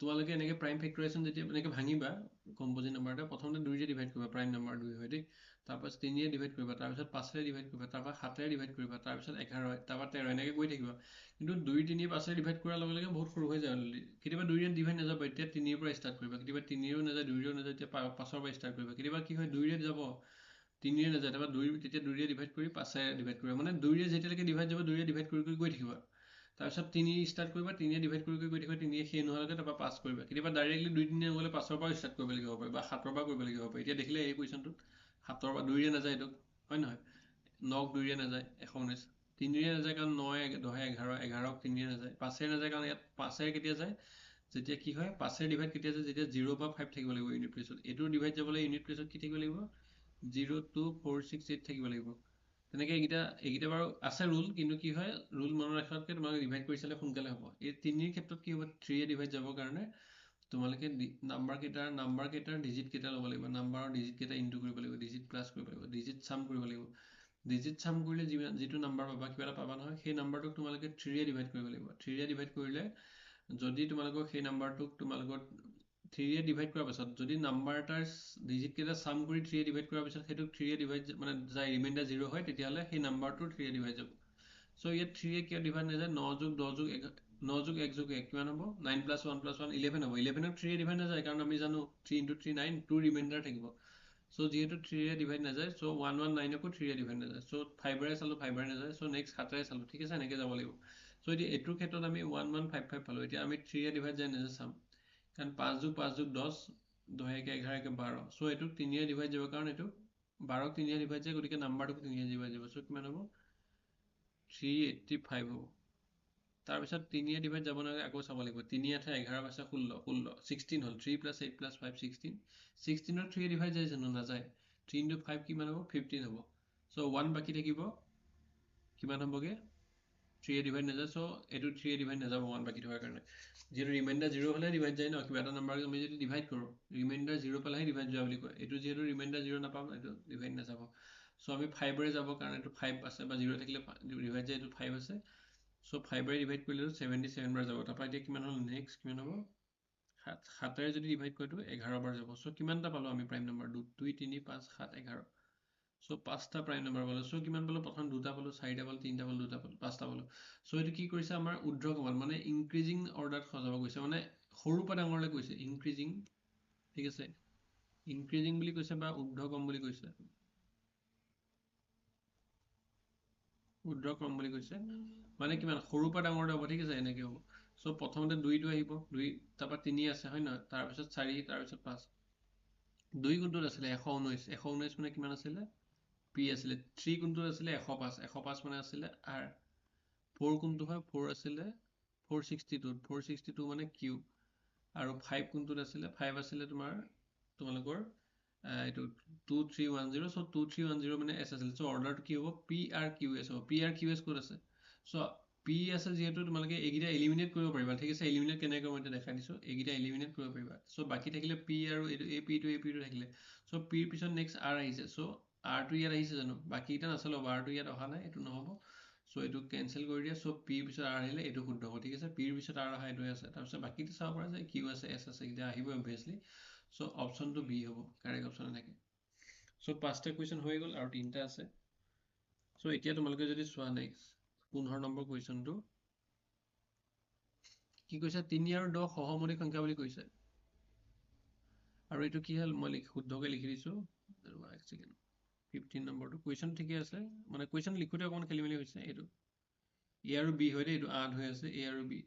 তোমালোকে এনেকৈ প্ৰাইম ফেক্টৰাইজেশ্যন যেতিয়া এনেকৈ ভাঙিবা কম্প'জিট নাম্বাৰ এটা প্ৰথমতে 2ৰে ডিভাইড কৰিবা প্ৰাইম নাম্বাৰ 2 হয় দেই তাৰপাছত 3ৰে ডিভাইড কৰিবা তাৰপিছত 5ৰে ডিভাইড কৰিবা তাৰপৰা 7ৰে ডিভাইড কৰিবা তাৰপিছত 11 তাৰপৰা 13 এনেকৈ কৰি থাকিবা কিন্তু 2 3 5ৰে ডিভাইড কৰাৰ লগে লগে বহুত সৰু হৈ যায় অলৰেডি কেতিয়াবা 2ৰে ডিভাইড নাযাব এতিয়া 3ৰ পৰা ষ্টাৰ্ট কৰিবা কেতিয়াবা 3ৰেও নাযায় 2ৰেও নাযায় এতিয়া 5ৰ পৰা ষ্টাৰ্ট কৰিবা কেতিয়াবা কি হয় 2ৰে যাব 3ৰে নাযায় তাৰপৰা 2 তেতিয়া 2ৰে ডিভাইড কৰি 5ৰে ডিভাইড কৰিবা মানে 2ৰে যেতিয়ালৈকে ডিভাইড যাব 2ৰে ডিভাইড কৰি গৈ থাকিবা তাৰপিছত 3 ষ্টাৰ্ট কৰিবা 3ৰে ডিভাইড কৰি গৈ থাকিবা 3ৰে শেষ নোহোৱালৈকে তাৰপৰা 5 কৰিবা কেতিয়াবা ডাইৰেক্টলি 2 3 নগ'লে 5ৰ পৰা ষ্টাৰ্ট কৰিব লাগিব পাৰে বা 7ৰ পৰা কৰিব লাগিব পাৰে এতিয়া দেখিলে এই কুৱেশ্যনটোত 7ৰ পৰা 2ৰে নাযায় এইটো হয় নহয় 9ক 2ৰে নাযায় 119 3ৰে নাযায় কাৰণ 9 10 11 11ক 3ৰে নাযায় 5ৰে নাযায় কাৰণ ইয়াত 5ৰে কেতিয়া যায় যেতিয়া কি হয় 5ৰে ডিভাইড কেতিয়া যায় যেতিয়া 0 বা 5 থাকিব লাগিব ইউনিট প্লেছত এইটো ডিভাইড যাবলৈ ইউনিট প্লেছত কি থাকিব লাগিব 0 2 4 6 8 থাকিব লাগিব তেনেকৈ এইকেইটা বাৰু আছে ৰুল কিন্তু কি হয় ৰুল মনত ৰখাতকৈ তোমালোকে ডিভাইড কৰি চালে সোনকালে হ'ব এই 3ৰ ক্ষেত্ৰত কি হ'ব 3ৰে ডিভাইড যাবৰ কাৰণে তোমালোকে নাম্বাৰ কেইটাৰ ডিজিট কেইটা ল'ব লাগিব নাম্বাৰৰ ডিজিট কেইটা ইনটু কৰিব লাগিব ডিজিট প্লাছ কৰিব লাগিব ডিজিট চাম কৰিব লাগিব ডিজিট চাম কৰিলে যিটো নাম্বাৰ পাবা কিবা এটা পাবা নহয় সেই নাম্বাৰটোক তোমালোকে 3ৰে ডিভাইড কৰিব লাগিব 3ৰে ডিভাইড কৰিলে যদি তোমালোকৰ সেই নাম্বাৰটোক তোমালোকৰ 3ৰে ডিভাইড কৰাৰ পাছত যদি নাম্বাৰ এটাৰ ডিজিট কেইটা চাম কৰি 3ৰে ডিভাইড কৰাৰ পিছত সেইটোক 3ৰে ডিভাইড মানে যায় ৰিমাইণ্ডাৰ 0 হয় তেতিয়াহ'লে সেই নাম্বাৰটো 3ৰে ডিভাইড যাব চ' ইয়াত 3ৰে কিয় ডিভাইড নাযায় 9 যোগ 10 যোগ 9 যোগ 1 যোগ 1 কিমান হ'ব 9 + 1 + 1 11 হ'ব 11ক 3ৰে ডিভাইড নাযায় কাৰণ আমি জানো 3 × 3 9 2 ৰিমাইণ্ডাৰ থাকিব চ' যিহেতু 3ৰে ডিভাইড নাযায় চ' 119কো 3ৰে ডিভাইড নাযায় চ' 5ৰে চালোঁ 5ৰে নাযায় চ' নেক্সট 7ৰে চালোঁ ঠিক আছে এনেকৈ যাব লাগিব চ' এতিয়া এইটোৰ ক্ষেত্ৰত আমি 1155 পালোঁ এতিয়া আমি 3ৰে ডিভাইড যায় নাযায় চাম কাৰণ 5 যোগ 5 যোগ 10 10 1 11 1 12 চ' এইটোক 3ৰে ডিভাইড যাব কাৰণ এইটো 12ক 3ৰে ডিভাইড যায় গতিকে নাম্বাৰটোক 3ৰে ডিভাইড যাব চ' কিমান হ'ব 385 হ'ব তাৰপিছত 3ৰে ডিভাইড যাব নালাগে আকৌ চাব লাগিব 3 8 11 পাইছে 16 16 হ'ল 3 + 8 + 5 16 16ৰ 3ৰে ডিভাইড যায় জানো নাযায় 3 × 5 কিমান হ'ব 15 হ'ব চ' 1 বাকী থাকিব কিমান হ'বগৈ 3ৰে ডিভাইড নাযায় চ' এইটো 3ৰে ডিভাইড নাযাব 1 বাকী থকাৰ কাৰণে যিহেতু ৰিমাইণ্ডাৰ 0 হ'লে ডিভাইড যায় ন কিবা এটা নাম্বাৰক আমি যদি ডিভাইড কৰোঁ ৰিমাইণ্ডাৰ 0 পালেহে ডিভাইড যোৱা বুলি কয় এইটো যিহেতু ৰিমাইণ্ডাৰ 0 নাপাম এইটো ডিভাইড নাযাব চ' আমি 5ৰে যাব কাৰণ এইটো 5 আছে বা 0 থাকিলে ডিভাইড যায় এইটো 5 আছে চ' 5ৰে ডিভাইড কৰিলে 77 বাৰ যাব তাৰপৰা এতিয়া কিমান হ'ল নেক্সট কিমান হ'ব 7ৰে যদি ডিভাইড কৰোঁ 11 বাৰ যাব। চ' কিমানটা পালোঁ আমি প্ৰাইম নম্বৰ? 2 3 5 7 11। চ' 5টা প্ৰাইম নম্বৰ পালোঁ। চ' কিমান পালোঁ? প্ৰথম 2টা পালোঁ, 4টা পালোঁ, 3টা পালোঁ, 2টা পালোঁ, 5টা পালোঁ। চ' এইটো কি কৰিছে আমাৰ ঊৰ্ধ্বক্ৰমত মানে ইনক্ৰিজিং অৰ্ডাৰত সজাব গৈছে, মানে সৰুৰ পৰা ডাঙৰলৈ গৈছে ইনক্ৰিজিং, ঠিক আছে, ইনক্ৰিজিং বুলি কৈছে বা ঊৰ্ধ্বক্ৰম বুলি কৈছে, ঊৰ্ধ্বক্ৰম বুলি কৈছে। মানে কিমান সৰুৰ পৰা ডাঙৰলৈ হ'ব, ঠিক আছে, এনেকৈ হ'ব। চ' প্ৰথমতে 2টো আহিব, 2 তাৰপৰা 3 আছে হয় নহয়, তাৰপিছত 4, তাৰপিছত 5। 2 কোনটোত আছিলে? 119। 119 মানে কিমান আছিলে? পি আছিলে। 3 কোনটোত আছিলে? 105। 105 মানে আছিলে আৰ। 4 কোনটো হয়? 4 আছিলে 462। 462 মানে কিউ। আৰু 5 কোনটোত আছিলে? 5 আছিলে তোমালোকৰ এইটো 2310। চ' 2310 মানে এছ আছিলে। চ' অৰ্ডাৰটো কি হ'ব? পি আৰ কিউ এছ হ'ব। পি আৰ কিউ এছ ক'ত আছে? চ' পি আছে যিহেতু তোমালোকে এইকেইটা এলিমিনেট কৰিব পাৰিবা, ঠিক আছে। এলিমিনেট কেনেকৈ মই এতিয়া দেখাই দিছোঁ। এইকেইটা এলিমিনেট কৰিব পাৰিবা। চ' বাকী থাকিলে পি আৰু এইটো এ পিটো থাকিলে। চ' পিৰ পিছত নেক্সট আৰ আহিছে। চ' আৰটো ইয়াত আহিছে জানো? বাকীকেইটা নাচালো, আৰটো ইয়াত অহা নাই, এইটো নহ'ব। চ' এইটো কেনচেল কৰি দিয়া। চ' পিৰ পিছত আৰ আহিলে এইটো শুদ্ধ হ'ব, ঠিক আছে। পিৰ পিছত আৰ অহা এইটোৱে আছে। তাৰপিছত বাকীটো চাব পৰা যায়, কিউ আছে, এছ আছে, এইকেইটা আহিব অবভিয়াছলি। চ' অপশ্যনটো বি হ'ব, কাৰেক্ট অপশ্যন এনেকৈ। চ' 5টা কুৱেশ্যন হৈ গ'ল আৰু 3টা আছে। চ' এতিয়া তোমালোকে যদি চোৱা নেক্সট 15 নম্বৰ কুৱেশ্যনটো কি কৈছে? 3 আৰু 10 সহমৌলিক সংখ্যা বুলি কৈছে। আৰু এইটো কি হ'ল? মই শুদ্ধকৈ লিখি দিছোঁ। 15 নম্বৰটো কুৱেশ্যন ঠিকে আছে, মানে কুৱেশ্যন লিখোঁতে অকণমান খেলি মেলি হৈছে। এইটো এ আৰু বি হয় দেই, এইটো 8 হৈ আছে, এ আৰু বি।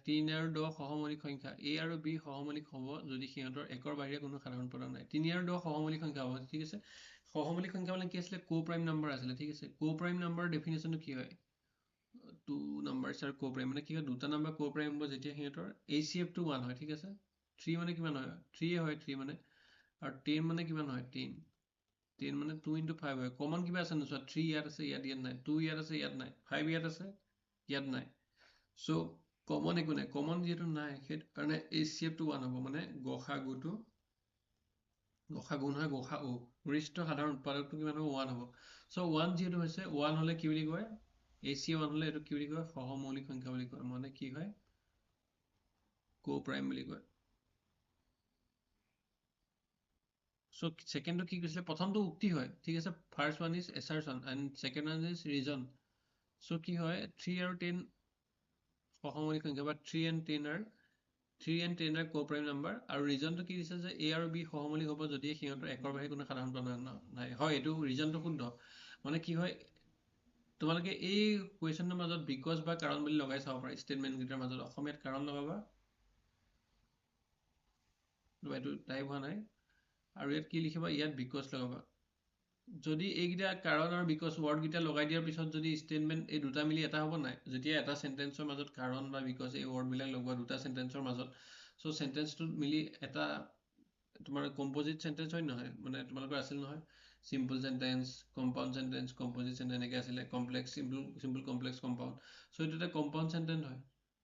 3 আৰু 10 সহমৌলিক সংখ্যা। এ আৰু বি সহমৌলিক হ'ব যদি সিহঁতৰ একৰ বাহিৰে কোনো সাধাৰণ পদ নাই। 3 আৰু 10 সহমৌলিক সংখ্যা হ'ব, ঠিক আছে। সহমৌলিক সংখ্যা মানে কি আছিলে? কো প্ৰাইম নাম্বাৰ আছিলে, ঠিক আছে। কো প্ৰাইম নাম্বাৰৰ ডেফিনেশ্যনটো কি হয়? 2 নাম্বাৰছ আৰু কো প্ৰাইম মানে কি হয়? দুটা নাম্বাৰ কো প্ৰাইম হ'ব যেতিয়া সিহঁতৰ HCF টো 1 হয়, ঠিক আছে। 3 মানে কিমান হয়? 3 হয়, 3 মানে। আৰু 10 মানে কিমান হয়? 10। 10 মানে 2 into 5 হয়। কমন কিবা আছে নোচোৱা? 3 ইয়াত আছে, ইয়াত নাই। 2 ইয়াত আছে, ইয়াত নাই। 5 ইয়াত আছে, ইয়াত নাই। চ' কমন একো নাই। কমন যিহেতু নাই, সেইটো কাৰণে HCF টো 1 হ'ব, মানে গসাগুটো নহয়, গসাউ গৰিষ্ঠ সাধাৰণ উৎপাদকটো কিমান হ'ব? 1 হ'ব। চ' 1 যিহেতু হৈছে, 1 হ'লে কি বুলি কয়? HCF 1 হ'লে এইটো কি বুলি কয়? সহমৌলিক সংখ্যা বুলি কয়, মানে কি হয়? কো প্ৰাইম বুলি কয়। চ' ছেকেণ্ডটো কি কৈছিলে? প্ৰথমটো উক্তি হয়, ঠিক আছে। First one is assertion and second one is reason. So' কি হয়? 3 আৰু 10 সহমৌলিক সংখ্যা বা 3 and 10 are co prime number. আৰু ৰিজনটো কি দিছে যে এ আৰু বি সহমৌলিক হ'ব যদি সিহঁতৰ একৰ বাহিৰে কোনো সাধাৰণ পদ নাই। হয়, এইটো ৰিজনটো শুদ্ধ। মানে কি হয়? তোমালোকে এই কুৱেশ্যনটোৰ মাজত বিকজ বা কাৰণ বুলি লগাই চাব পাৰা। ষ্টেটমেণ্টকেইটাৰ মাজত অসমীয়াত কাৰণ লগাবা, এইটো টাইপ হোৱা নাই। আৰু ইয়াত কি লিখিবা? ইয়াত বিকজ লগাবা। যদি এইকেইটা কাৰণ আৰু বিকজ ৱৰ্ডকেইটা লগাই দিয়াৰ পিছত যদি ষ্টেটমেণ্ট এই দুটা মিলি এটা হ'ব নাই, যেতিয়া এটা চেণ্টেন্সৰ মাজত কাৰণ বা বিকজ এই ৱৰ্ডবিলাক লগোৱা দুটা চেণ্টেন্সৰ মাজত, চ' চেণ্টেন্সটোত মিলি এটা তোমাৰ কম্পজিট চেণ্টেন্স হয় নহয়? মানে তোমালোকৰ আছিল নহয়, simple sentence, compound sentence, composite sentence এনেকৈ আছিলে, কমপ্লেক্স চিম্পল কমপ্লেক্স কম্পাউণ্ড। চ' এইটো এটা কম্পাউণ্ড চেণ্টেন্স হয়,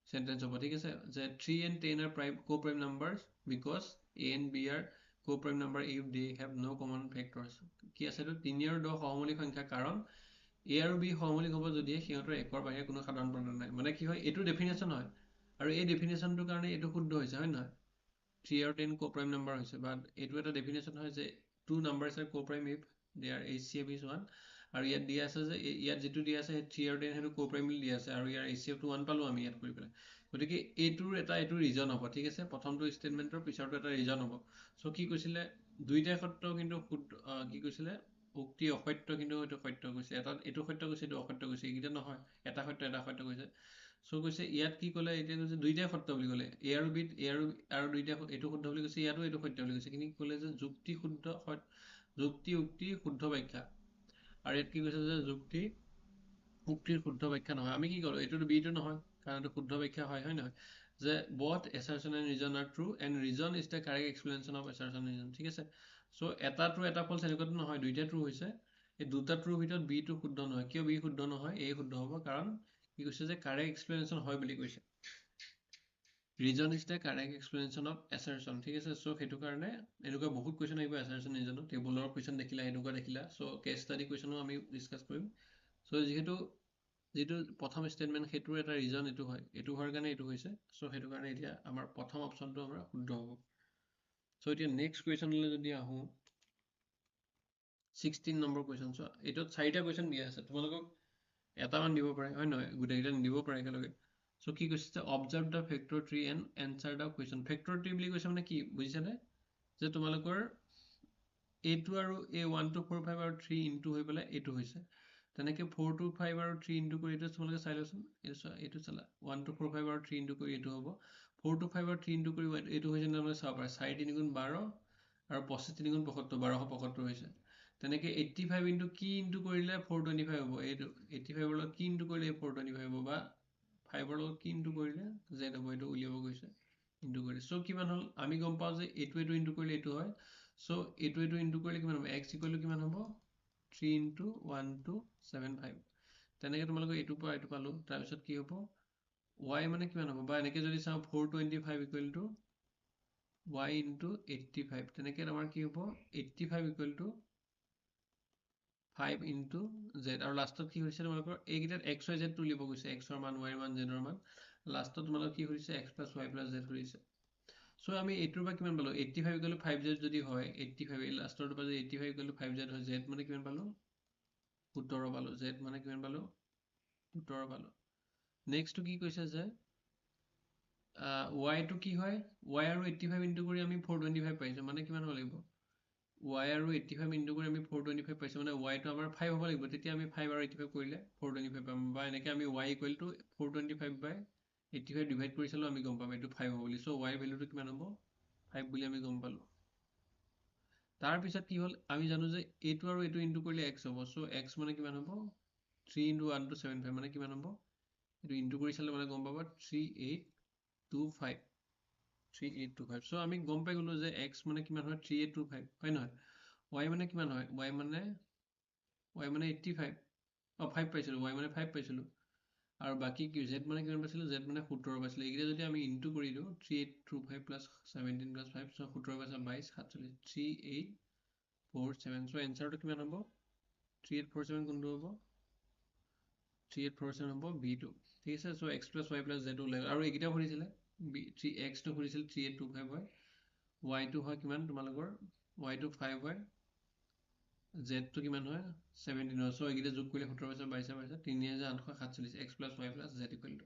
চেণ্টেন্স হ'ব, ঠিক আছে। যে 3 and 10 are co prime numbers because A and B are co prime number if they have no common factors। কি আছে এইটো? 3 আৰু 10 সহমৌলিক সংখ্যা, কাৰণ এ আৰু বি সহমৌলিক হ'ব যদি সিহঁতৰ একৰ বাহিৰে কোনো সাধাৰণ পদ নাই। মানে কি হয়? এইটো ডেফিনেশ্যন হয়, আৰু এই ডেফিনেশ্যনটোৰ কাৰণে এইটো শুদ্ধ হৈছে, হয় নহয়? 3 আৰু 10 কো প্ৰাইম নাম্বাৰ হৈছে, বাট এইটো এটা ডেফিনেশ্যন হয় যে 2 numbers are co prime if their HCF is 1। আৰু ইয়াত দিয়া আছে যে ইয়াত যিটো দিয়া আছে 3 আৰু 10 সেইটো কো প্ৰাইম বুলি দিয়া আছে, আৰু ইয়াৰ HCF টো 1 পালোঁ আমি ইয়াত কৰি পেলাই। গতিকে এইটো ৰিজন হ'ব, ঠিক আছে। প্ৰথমটো ষ্টেটমেণ্টৰ পিছৰটো এটা ৰিজন হ'ব। চ' কি কৈছিলে? দুইটা সত্য কিন্তু শুদ্ধ। কি কৈছিলে? উক্তি অসত্য কিন্তু এইটো সত্য কৈছে। এইটো সত্য কৈছে, এইটো অসত্য কৈছে। এইকেইটা নহয়, এটা সত্য এটা অসত্য কৈছে। চ' কৈছে ইয়াত কি ক'লে? এতিয়া কৈছে দুইটাই সত্য বুলি ক'লে। এ আৰু বিত আৰু দুইটা এইটো শুদ্ধ বুলি কৈছে, ইয়াতো এইটো সত্য বুলি কৈছে। কিন্তু ক'লে যে যুক্তি উক্তি শুদ্ধ ব্যাখ্যা। আৰু ইয়াত কি কৈছে যে যুক্তি উক্তিৰ শুদ্ধ ব্যাখ্যা নহয়। আমি কি কৰোঁ? এইটোতো বিটো নহয়, কাৰণ এইটো শুদ্ধ ব্যাখ্যা হয়, হয় নহয়? যে both assertion and reason are true and reason is the correct explanation of assertion and reason, ঠিক আছে। চ' এটা ট্ৰু এটা ফল্ছ এনেকুৱাটো নহয়, দুইটা ট্ৰু হৈছে। এই দুটা ট্ৰুৰ ভিতৰত বিটো শুদ্ধ নহয়। কিয় বি শুদ্ধ নহয়? এ শুদ্ধ হ'ব, কাৰণ কি কৈছে যে কাৰেক্ট এক্সপ্লেনেশ্যন হয় বুলি কৈছে। Reason is the correct explanation of assertion, ঠিক আছে। চ' সেইটো কাৰণে এনেকুৱা বহুত কুৱেশ্যন আহিব এছাৰশ্যন ৰিজনত। টেবুলৰ কুৱেশ্যন দেখিলা, এনেকুৱা দেখিলা। চ' কেছ ষ্টাডি কুৱেশ্যনো আমি ডিছকাছ কৰিম। চ' যিহেতু যেটো প্ৰথম স্টেটমেন্ট সেইটোৰ এটা ৰিজন এটো হয় এটো হোৱাৰ কাৰণে এটো হৈছে সো সেইটো কাৰণে এতিয়া আমাৰ প্ৰথম অপচনটো আমাৰ শুদ্ধ হ'ব সো এতিয়া নেক্সট কুৱেশ্যনলৈ যদি আহো 16 নম্বৰ কুৱেশ্যন সো এটোত চাৰিটা কুৱেশ্যন দিয়া আছে তোমালোকক এটা মান দিব পাৰে হয় নহয় গোটেইকেইটা নিদিব পাৰে একেলগে সো কি কৈছে observe the factor tree and answer the question factor tree বুলি কৈছে মানে কি বুজিছানে যে তোমালোকৰ a2 আৰু a1 2 4 5 আৰু 3 ইনটু হৈ পেলাই এটো হৈছে তেনেকে 4 2 5 আৰু 3 ইনটু কৰি এটো তোমালোকে চাই লওঁচোন এটো চালা 1 2 4 5 আৰু 3 ইনটু কৰি এটো হ'ব 4 2 5 আৰু 3 ইনটু কৰি এটো হৈছে তোমালোকে চাব পাৰে 4 3 গুণ 12 আৰু 25 3 গুণ 75 1275 হৈছে তেনেকে 85 ইনটু কি ইনটু কৰিলে 425 হ'ব এটো 85 ৰ লগত কি ইনটু কৰিলে 425 হ'ব বা 5 ৰ লগত কি ইনটু কৰিলে z হ'ব এটো উলিয়াব গৈছে ইনটু কৰি সো কিমান হ'ল আমি গম পাওঁ যে এটো ইনটু কৰিলে এটো হয় সো এটো ইনটু কৰিলে কিমান হ'ব x কিমান হ'ব 3 into 1 2 7 5 তেনেকে তোমালোকে এটো পৰা এটো পালো তাৰ পিছত কি হ'ব y মানে কিমান হ'ব বা এনেকে যদি চাও 425 equal to y into 85 তেনেকে আমাৰ কি হ'ব 85 equal to 5 into z আৰু লাষ্টত কি হৈছে তোমালোকৰ এইকেইটাত x y z টো উলিয়াব গৈছে x ৰ মান y ৰ মান z ৰ মান লাষ্টত তোমালোকৰ কি হৈছে x plus y plus z কৰিছে সো আমি এটোৰ পৰা কিমান পালো 85 equal to 5z যদি হয় 85 লাষ্টৰ পৰা যদি 85 equal to 5z হয় z মানে কিমান পালো 17 পালো z মানে কিমান পালো 17 পালো নেক্সট কি কৈছে যে y টো কি হয় y আৰু 85 ইনটু কৰি আমি 425 পাইছো মানে কিমান হ'ব লাগিব y আৰু 85 ইনটু কৰি আমি 425 পাইছো মানে y টো আমাৰ 5 হ'ব লাগিব তেতিয়া আমি 5 আৰু 85 কৰিলে 425 পাম বা এনেকে আমি y equal to 425 by 85 divide কৰি চালো আমি গম পাম এটো 5 হ'ব বুলি সো y ভ্যালুটো কিমান হ'ব 5 বুলি আমি গম পালো তাৰ পিছত কি হ'ল আমি জানো যে এটো আৰু এটো ইনটু কৰিলে x হ'ব সো x মানে কিমান হ'ব 3 into 1 to 7 5 মানে কিমান হ'ব এটো ইনটু কৰি চালে মানে গম পাবা 3825 3825 সো আমি গম পাই গলো যে x মানে কিমান হয় 3825 হয় নহয় y মানে কিমান হয় y মানে 85 5 পাইছিলো y মানে 5 পাইছিলো আৰু বাকি কি z মানে কিমান পাইছিলো z মানে 17 পাইছিলো এইকেইটা যদি আমি ইনটু কৰি দিও 3825 plus 17 plus 5 সো 17 পাইছা 22 47 3847 সো এনসাৰটো কিমান হ'ব 3847 কোনটো হ'ব 3847 হ'ব b2 ঠিক আছে so x plus y plus z ওলাই আৰু এইকেইটা সুধিছিলে x টো সুধিছিল 3825 হয় y টো হয় কিমান তোমালোকৰ y টো 5 হয় z টো কিমান হয় 17 হয় সো এইকেইটা যোগ কৰিলে 17 পাইছা 3847 x plus y plus z equal to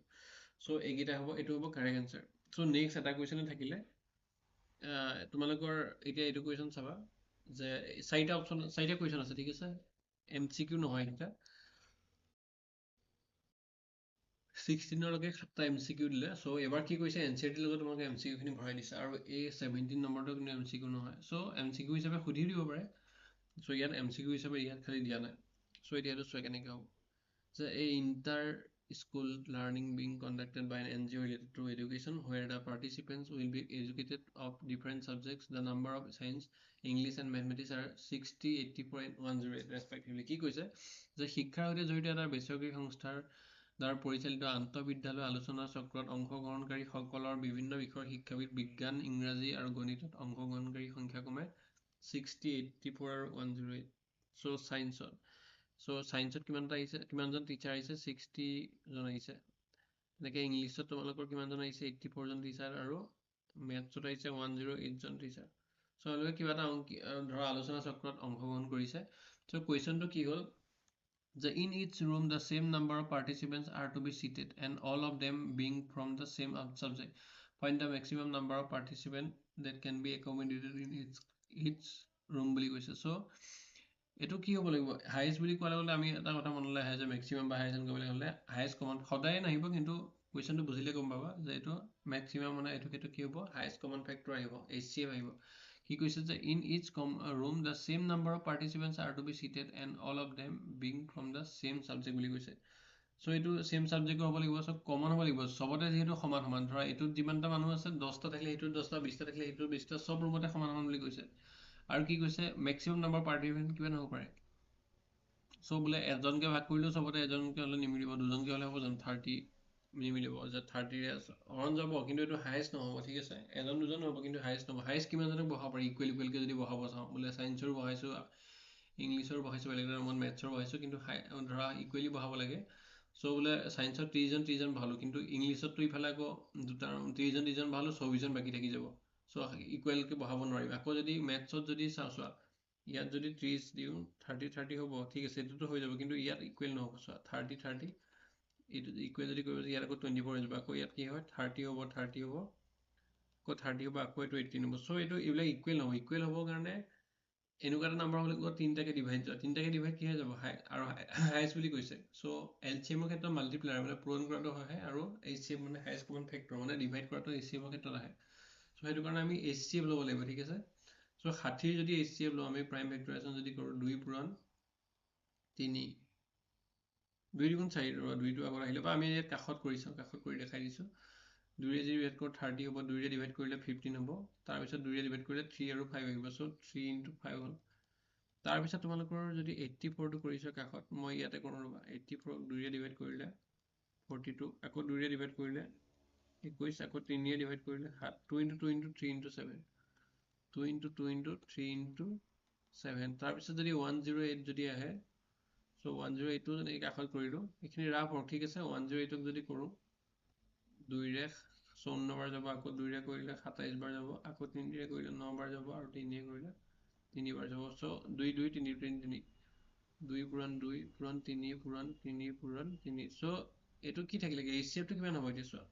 so এইকেইটা হ'ব এটো হ'ব কাৰেক্ট আনসাৰ সো নেক্সট এটা কুৱেশ্যন থাকিলে তোমালোকৰ এতিয়া এইটো কুৱেশ্যন চাবা যে চাৰিটা কুৱেশ্যন আছে ঠিক আছে MCQ নহয় এটা 16 লৈকে 7টা MCQ দিলে সো এবাৰ কি কৈছে NCERT লগত তোমালোকে MCQ খিনি ভৰাই দিছে আৰু এই 17 নম্বৰটো কিন্তু MCQ নহয় সো MCQ হিচাপে সুধি দিব পাৰে সো ইয়াত MCQ হিচাপে ইয়াত খালি দিয়া নাই সো এতিয়া এইটো চোৱা কেনেকৈ হ'ব যে এই inter school learning being conducted by an NGO related to education where the participants will be educated of different subjects the number of science English and mathematics are 60 80 and 108 respectively কি কৈছে যে শিক্ষাৰ সৈতে জড়িত এটা বেচৰকাৰী সংস্থাৰ দ্বাৰা পৰিচালিত আন্তঃবিদ্যালয় আলোচনা চক্ৰত অংশগ্ৰহণকাৰী সকলৰ বিভিন্ন বিষয়ৰ শিক্ষাবিদ বিজ্ঞান ইংৰাজী আৰু গণিতত অংশগ্ৰহণকাৰী সংখ্যা ক্ৰমে 60 84 আৰু 108 সো সায়েন্সত সো সায়েন্সত কিমানজন টিচাৰ আহিছে 60 জন আহিছে তেনেকে ইংলিছত তোমালোকৰ কিমানজন আহিছে 84 জন টিচাৰ আৰু মেথছত আহিছে 108 জন টিচাৰ সো তেওঁলোকে কিবা এটা ধৰা আলোচনা চক্ৰত অংশগ্ৰহণ কৰিছে সো কুৱেশ্যনটো কি হ'ল the in each room the same number of participants are to be seated and all of them being from the same subject find the maximum number of participants that can be accommodated in each room বুলি কৈছে so এটো কি হ'ব লাগিব highest বুলি কোৱাৰ লগে আমি এটা কথা মনলৈ আহে যে মেক্সিমাম বা হাইয়েষ্ট কৰিবলৈ হ'লে হাইয়েষ্ট কমন সদায় নাহিব কিন্তু কুৱেশ্যনটো বুজিলে গম পাবা যে এইটো মেক্সিমাম মানে এইটো কি হ'ব হাইয়েষ্ট কমন ফেক্টৰ আহিব HCF আহিব কি কৈছে যে in each room the same number of participants are to be seated and all of them being from the same subject বুলি কৈছে সো এইটো সেম সাবজেক্টৰ হ'ব লাগিব সব কমন হ'ব লাগিব সবতে যেহেতু সমান সমান ধৰা এইটোত যিমানটা মানুহ আছে 10টা থাকিলে এইটোত 10টা 20টা থাকিলে এইটোত 20টা সব ৰুমতে সমান সমান বুলি কৈছে আৰু কি কৈছে মেক্সিমাম নাম্বাৰ পাৰ্টিচিপেণ্ট কিমান হ'ব পাৰে সো বোলে এজনকে ভাগ কৰিলেও সবতে এজনকে হ'লে নিমিলিব দুজনকে হ'লে হ'ব জানো 30 নিমিলিব যে 30 হৰণ যাব কিন্তু এইটো হাইয়েষ্ট নহ'ব ঠিক আছে এজন দুজন হ'ব কিন্তু হাইয়েষ্ট নহ'ব হাইয়েষ্ট কিমানজনক বহাব পাৰি ইকুৱেলকে যদি বহাব চাওঁ বোলে সায়েন্সৰ বহাইছো ইংলিছৰ বহাইছো বেলেগ ৰুমত মেথছৰ বহাইছো কিন্তু ধৰা ইকুৱেলি বহাব লাগে চ' বোলে ছায়েন্সত 30জন ভালো, কিন্তু ইংলিছততো ইফালে আকৌ দুটা 30জন ভালো 24জন বাকী থাকি যাব। চ' ইকুৱেলকে বহাব নোৱাৰিম। আকৌ যদি মেথছত যদি চোৱা ইয়াত যদি 30 দিওঁ 30 হ'ব, ঠিক আছে, এইটোতো হৈ যাব, কিন্তু ইয়াত ইকুৱেল নহ'ব। চোৱা 30 এইটো ইকুৱেল যদি কৰিব, ইয়াত আকৌ 24 হৈ যাব, আকৌ ইয়াত কি হয় 30 হ'ব, 30 হ'ব, আকৌ 30 হ'ব, আকৌ এইটো 18 হ'ব। চ' এইটো এইবিলাক ইকুৱেল নহ'ব। ইকুৱেল হ'বৰ কাৰণে এনেকুৱা এটা নাম্বাৰ হ'লে ক'ত তিনিটাকে ডিভাইড কি হৈ যাব, আৰু হাইয়েষ্ট বুলি কৈছে। চ' এলচিএমৰ ক্ষেত্ৰত মাল্টিপ্লায়াৰ মানে পূৰণ কৰাটো আহে, আৰু এইচচিএফ মানে হাইয়েষ্ট কমন ফেক্টৰ মানে ডিভাইড কৰাটো এইচচিএফৰ ক্ষেত্ৰত আহে। চ' সেইটো কাৰণে আমি এইচচিএফ ল'ব লাগিব, ঠিক আছে। চ' 60 যদি এইচচিএফ লওঁ, আমি প্ৰাইম ফেক্টৰাইজেশ্যন যদি কৰোঁ 2 পূৰণ 3, 2 দুগুণ 4, 2টো আগত আহিলে, বা আমি ইয়াত কাষত কৰি চাওঁ, কাষত কৰি দেখাই দিছোঁ। 2ৰে যদি ডিভাইড কৰোঁ 30 হ'ব, 2ৰে ডিভাইড কৰিলে 15 হ'ব, তাৰপিছত 2ৰে ডিভাইড কৰিলে 3 আৰু 5 আহিব। চ' 3 × 5 হ'ল। তাৰপিছত তোমালোকৰ যদি 84টো কৰিছে কাষত, মই ইয়াতে কৰোঁ ৰ'বা। 84ক 2ৰে ডিভাইড কৰিলে 42, আকৌ 2ৰে ডিভাইড কৰিলে 21, আকৌ 3ৰে ডিভাইড কৰিলে 7, 2 × 2 × 3 × 7, 2 × 2 × 3 × 7। তাৰপিছত যদি 108 যদি আহে, চ' 108টো এই কাষত কৰিলোঁ, এইখিনি ৰাফ হওক, ঠিক আছে। 108ক যদি কৰোঁ 2ৰে 54 বাৰ যাব, আকৌ 2ৰে কৰিলে 27 বাৰ যাব, আকৌ 3ৰে কৰিলে 9 বাৰ যাব, আৰু 3ৰে কৰিলে 3 বাৰ যাব। চ' 2 2 3 3 3, 2 পূৰণ 2 পূৰণ 3 পূৰণ 3 পূৰণ 3। চ' এইটো কি থাকিলে, এইচচিএফটো কিমান হ'ব এতিয়া চোৱা।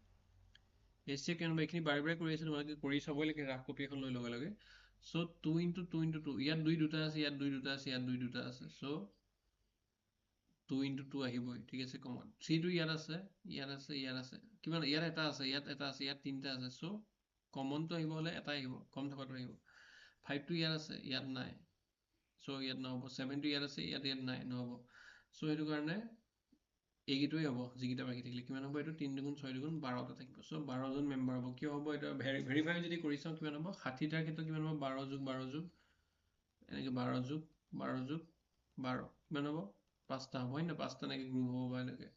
এইচচিএফ কিমান হ'ব, এইখিনি বাৰে বাৰে কৰি আছোঁ, তোমালোকে কৰি চাবই লাগে ৰাফ কপি এখন লৈ লগে লগে। চ' 2 × 2 × 2, ইয়াত 2 দুটা আছে, ইয়াত 2 দুটা আছে, ইয়াত 2 দুটা আছে। চ' 2 × 2 আহিবই, ঠিক আছে, কমন। 3টো ইয়াত আছে, ইয়াত আছে, ইয়াত আছে, কিমান ইয়াত এটা আছে, ইয়াত এটা আছে, ইয়াত 3টা আছে। চ' কমনটো আহিব হ'লে এটাই আহিব, কম থকাটো আহিব। 5টো ইয়াত আছে, ইয়াত নাই, চ' ইয়াত নহ'ব। 7টো ইয়াত আছে, ইয়াত নাই, নহ'ব। চ' সেইটো কাৰণে এইকেইটাই হ'ব, যিকেইটা বাকী থাকিলে। কিমান হ'ব এইটো, 3 দুগুণ 6 দুগুণ 12টা থাকিব। চ' 12জন মেম্বাৰ হ'ব। কিয় হ'ব এইটো ভেৰিফাই যদি কৰি চাওঁ কিমান হ'ব, 60টাৰ ক্ষেত্ৰত কিমান হ'ব, 12 যোগ 12 যোগ এনেকৈ 12 যোগ 12 যোগ 12 কিমান হ'ব, 5টা হ'ব, হয় নহয়। 5টা এনেকৈ গ্ৰুপ হ'ব, বা এনেকৈ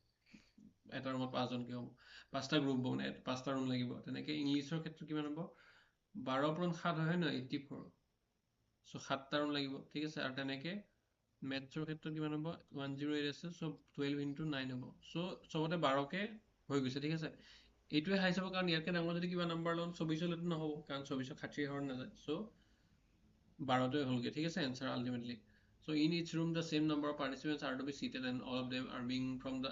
এটা ৰুমত 5জনকৈ হ'ব, 5টা গ্ৰুপ হ'ব, মানে 5টা ৰুম লাগিব। তেনেকৈ ইংলিছৰ ক্ষেত্ৰত কিমান হ'ব, 12 পূৰণ 7 হয় নহয়, 84। চ' 7টা ৰুম লাগিব, ঠিক আছে। আৰু তেনেকৈ মেথছৰ ক্ষেত্ৰত কিমান হ'ব, 108 আছে, চ' 12 × 9 হ'ব। চ' চবতে 12কে হৈ গৈছে, ঠিক আছে। এইটোৱে হাইছ হ'ব, কাৰণ ইয়াতকৈ ডাঙৰ যদি কিবা নাম্বাৰ লওঁ 24 হ'লেতো নহ'ব, কাৰণ 24ক 60 হৰণ নাযায়। চ' 12টোৱে হ'লগৈ, ঠিক আছে, answer ultimately. So in each room, the same number of participants are to be seated, and all of them are being from the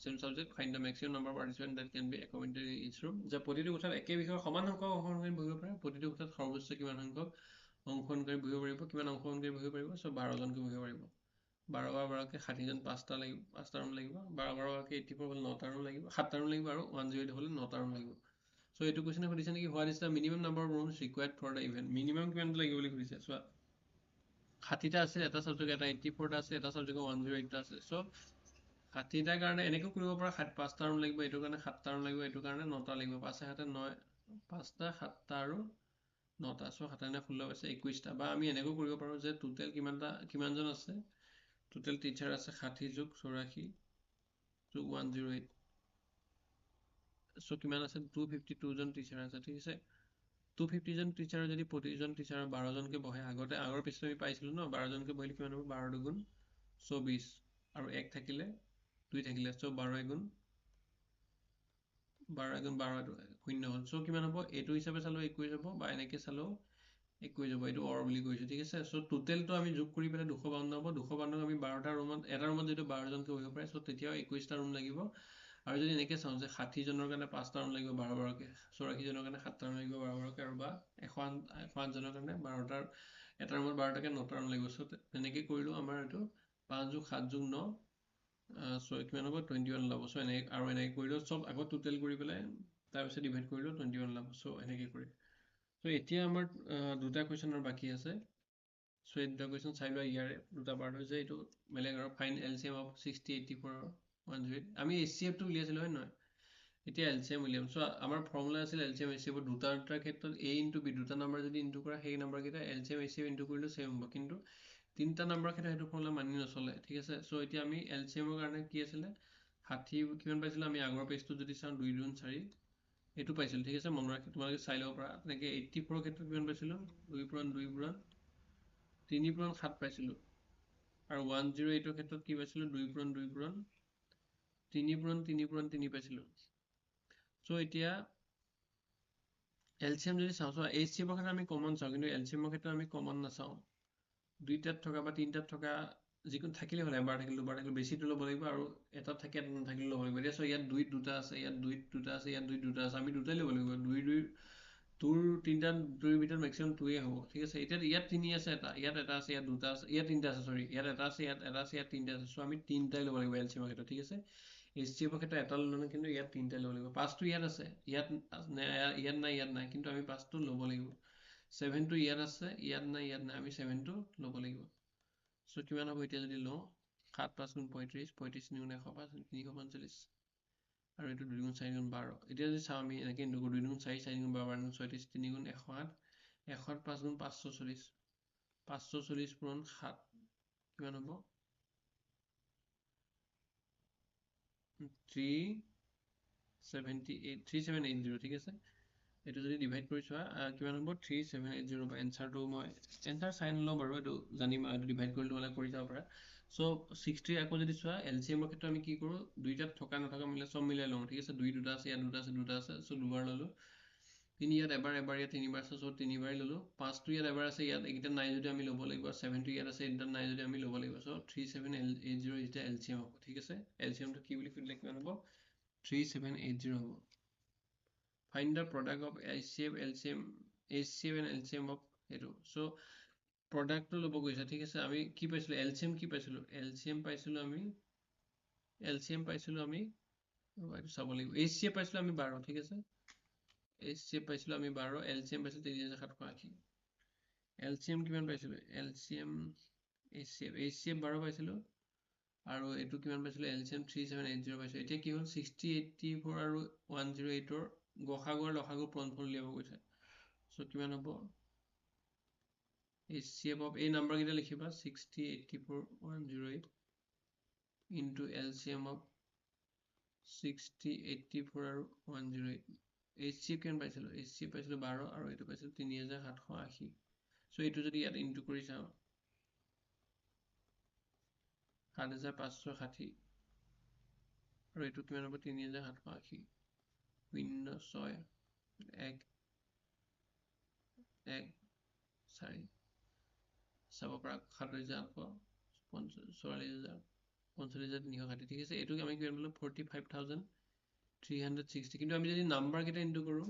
same subject. Find the maximum number of participants that can be accommodated in each room. যে প্ৰতিটো কোঠাত একে বিষয়ে সমান সংখ্যক অংশগ্ৰহণকাৰী বহিব পাৰে। প্ৰতিটো কোঠাত সৰ্বোচ্চ কিমান সংখ্যক অংশগ্ৰহণকাৰী বহিব পাৰিব, কিমান অংশগ্ৰহণকাৰী বহিব পাৰিব, চ' 12জনকৈ বহিব পাৰিব। 12 বাৰ 12কে 60জন, 5টা লাগিব, 5টা ৰুম লাগিব। 12 বাৰ 12কে 84 হ'লে 9টা ৰুম লাগিব, 7টা ৰুম লাগিব, আৰু 108 হ'লে 9টা ৰুম লাগিব। চ' এইটো কুৱেশ্যনে সুধিছে নেকি, what is the minimum number of rooms required for the event. Minimum কিমানটো লাগিব বুলি সুধিছে। চোৱা 60টা আছে, এটা ছাবজেক্ট, এটা 84টা আছে, এটা ছাবজেক্ট 108টা আছে। চ' 60টাৰ কাৰণে এনেকৈ কৰিব পৰা, 5টা ৰুম লাগিব, এইটোৰ কাৰণে 7টা ৰুম লাগিব, এইটোৰ কাৰণে 9টা লাগিব। 5 7 9, 5টা 7টা আৰু 9টা। চ' 7 9 16 আছে 21টা। বা আমি এনেকৈ কৰিব পাৰোঁ যে টোটেল কিমানজন আছে, টোটেল টিচাৰ আছে 60 যোগ 84 যোগ 108। চ' কিমান আছে, 252জন টিচাৰ আছে, ঠিক আছে। 250জন টিচাৰৰ যদি প্ৰতিজন টিচাৰৰ 12জনকৈ বহে, আগৰ পিছত আমি পাইছিলোঁ ন, 12জনকৈ বহিলে কিমান হ'ব, 12 দুগুণ 24, আৰু 1 থাকিলে 2 থাকিলে, চ' 12 এগুণ 12 শূন্য হ'ল। চ' কিমান হ'ব, এইটো হিচাপে চালেও 21 হ'ব, বা এনেকৈ চালেও 21 হ'ব। এইটো অৰ বুলি কৈছোঁ, ঠিক আছে। চ' টোটেলটো আমি যোগ কৰি পেলাই 252 হ'ব। 252ক আমি 12টা ৰুমত, এটা ৰুমত যিহেতু 12জনকৈ বহিব পাৰে, চ' তেতিয়াও 21টা ৰুম লাগিব। আৰু যদি এনেকৈ চাওঁ যে 60জনৰ কাৰণে 5টা ৰুম লাগিব 12 12কে, 84জনৰ কাৰণে 7টা ৰুম লাগিব 12 12কে, আৰু বা 108জনৰ কাৰণে 12টাৰ, এটা ৰুমত 12টাকে 9টা ৰুম লাগিব। চ' তেনেকৈ কৰিলেও আমাৰ এইটো 5 যোগ 7 যোগ 9, চ' কিমান হ'ব, 21 ওলাব। চ' এনেকৈ কৰিলেও চব আকৌ টোটেল কৰি পেলাই তাৰপিছত ডিভাইড কৰিলেও 21 ওলাব। চ' এনেকৈ কৰি, চ' এতিয়া আমাৰ দুটা কুৱেশ্যনৰ বাকী আছে। চ' এই দুটা কুৱেশ্যন চাই লোৱা। ইয়াৰে দুটা পাৰ্ট হৈছে, এইটো বেলেগ আৰু ফাইন এলচিএম অফ 60 84 আৰু 108। আমি এইচচিএফটো উলিয়াইছিলোঁ, হয় নহয়। এতিয়া এলচিএম উলিয়াম। চ' আমাৰ ফৰ্মুলা আছিল এলচিএম এইচচিএফৰ দুটাৰ ক্ষেত্ৰত A × B, দুটা নাম্বাৰ যদি ইনটু কৰা, সেই নাম্বাৰকেইটা এলচিএম এইচচিএফ ইনটু কৰিলেও ছেম হ'ব, কিন্তু 3টা নাম্বাৰৰ ক্ষেত্ৰত সেইটো ফৰ্মুলা মানি নচলে, ঠিক আছে। চ' এতিয়া আমি এলচিএমৰ কাৰণে কি আছিলে, 60 কিমান পাইছিলোঁ আমি, আগৰ পেজটো যদি চাওঁ 2 দুগুণ 4 এইটো পাইছিলোঁ, ঠিক আছে। মনত ৰাখি তোমালোকে চাই ল'ব পাৰা। তেনেকৈ 84ৰ ক্ষেত্ৰত কিমান পাইছিলোঁ, 2 পূৰণ 2 পূৰণ 3 পূৰণ 7 পাইছিলোঁ। আৰু 108ৰ ক্ষেত্ৰত কি পাইছিলোঁ, 2 পূৰণ 2 পূৰণ 3 পূৰণ 3 পূৰণ 3 পাইছিলোঁ চ' এতিয়া এলচিএম যদি চাওঁ চোৱা এইচচিএফৰ ক্ষেত্ৰত আমি কমন চাওঁ কিন্তু এলচিএমৰ ক্ষেত্ৰত আমি কমন নাচাওঁ দুইটাত থকা বা তিনিটাত থকা যিকোনো থাকিলে হ'ল এবাৰ থাকিল দুবাৰ থাকিল বেছিটো ল'ব লাগিব আৰু এটাত থাকে এটা নাথাকিলে ল'ব লাগিব এতিয়া চোৱা ইয়াত দুইত দুটা আছে ইয়াত দুইত দুটা আছে ইয়াত দুইত দুটা আছে আমি দুটাই ল'ব লাগিব দুই তোৰ তিনিটা দুইৰ ভিতৰত মেক্সিমাম টুৱে হ'ব ঠিক আছে এতিয়া ইয়াত তিনি আছে ইয়াত এটা আছে ইয়াত দুটা আছে ইয়াত তিনিটা আছে সৰি ইয়াত এটা আছে ইয়াত এটা আছে ইয়াত তিনিটা আছে চ' আমি তিনিটাই ল'ব লাগিব এলচিএমৰ ক্ষেত্ৰত ঠিক আছে এইচচিএফৰ ক্ষেত্ৰত এটা ল'লে কিন্তু ইয়াত তিনিটাই ল'ব লাগিব পাঁচটো ইয়াত আছে ইয়াত নাই কিন্তু আমি পাঁচটো ল'ব লাগিব 7টো ইয়াত আছে ইয়াত নাই আমি 7টো ল'ব লাগিব চ' কিমান হ'ব এতিয়া যদি লওঁ 7 5 গুণ 35 35 গুণ 105 345 আৰু এইটো 2 গুণ 4 গুণ 12 এতিয়া যদি চাওঁ আমি এনেকৈ ইণ্টু কৰোঁ 2 গুণ 4 4 গুণ 12 গুণ 36 3 গুণ 108 108 5 গুণ 540 540 পূৰণ 7 কিমান হ'ব 3780 ঠিক আছে এইটো যদি ডিভাইড কৰি চোৱা কিমান হ'ব 3780 বা এনসাৰটো মই এনসাৰ চাই নলওঁ বাৰু এইটো জানিম এইটো ডিভাইড কৰি তোমালোকে কৰি যাব পাৰা চ' 60 আকৌ যদি চোৱা এলচিএমৰ ক্ষেত্ৰত আমি কি কৰোঁ দুইটাত থকা নথকা মিলাই চব মিলাই লওঁ ঠিক আছে দুটা আছে ইয়াত দুটা আছে চ' দুবাৰ ল'লোঁ 3 ইয়াত এবাৰ ইয়াত তিনিবাৰ আছে চ' তিনিবাৰেই ল'লোঁ 5টো ইয়াত এবাৰ আছে ইয়াত এইকেইটা নাই যদি আমি ল'ব লাগিব 7টো ইয়াত আছে এইকেইটা নাই যদি আমি ল'ব লাগিব চ' 3780 যেতিয়া এলচিএম হ'ব ঠিক আছে এলচিএমটো কি বুলি সুধিলে কিমান হ'ব 3780 হ'ব find the product of HCF LCM and LCM of এইটো চ' প্ৰডাক্টটো ল'ব গৈছে ঠিক আছে আমি কি পাইছিলোঁ LCM কি পাইছিলোঁ LCM পাইছিলোঁ আমি এইটো চাব লাগিব HCF পাইছিলোঁ আমি 12 ঠিক আছে HCF পাইছিলোঁ আমি 12 LCM পাইছিলোঁ 3780 LCM কিমান পাইছিলোঁ LCM HCF 12 পাইছিলোঁ আৰু এইটো কিমান পাইছিলোঁ LCM 3780 পাইছোঁ এতিয়া কি হ'ল 60 84 আৰু 108ৰ গসাগু আৰু লসাগু পূৰণফল উলিয়াব গৈছে চ' কিমান হ'ব HCF of এই নাম্বাৰকেইটা লিখিবা 60 84 108 ইনটু LCM of 60 84 আৰু 108 HCF কিমান পাইছিলোঁ HCF পাইছিলোঁ 12 আৰু এইটো পাইছিলোঁ 3780 চ' এইটো যদি ইয়াত ইনটু কৰি চাওঁ 7560 আৰু এইটো কিমান হ'ব 3780 0 6 1 1 4 চাব পৰা 7,844,360 ঠিক আছে এইটো আমি কিমান পালোঁ 45,360 কিন্তু আমি যদি নাম্বাৰকেইটা ইনটু কৰোঁ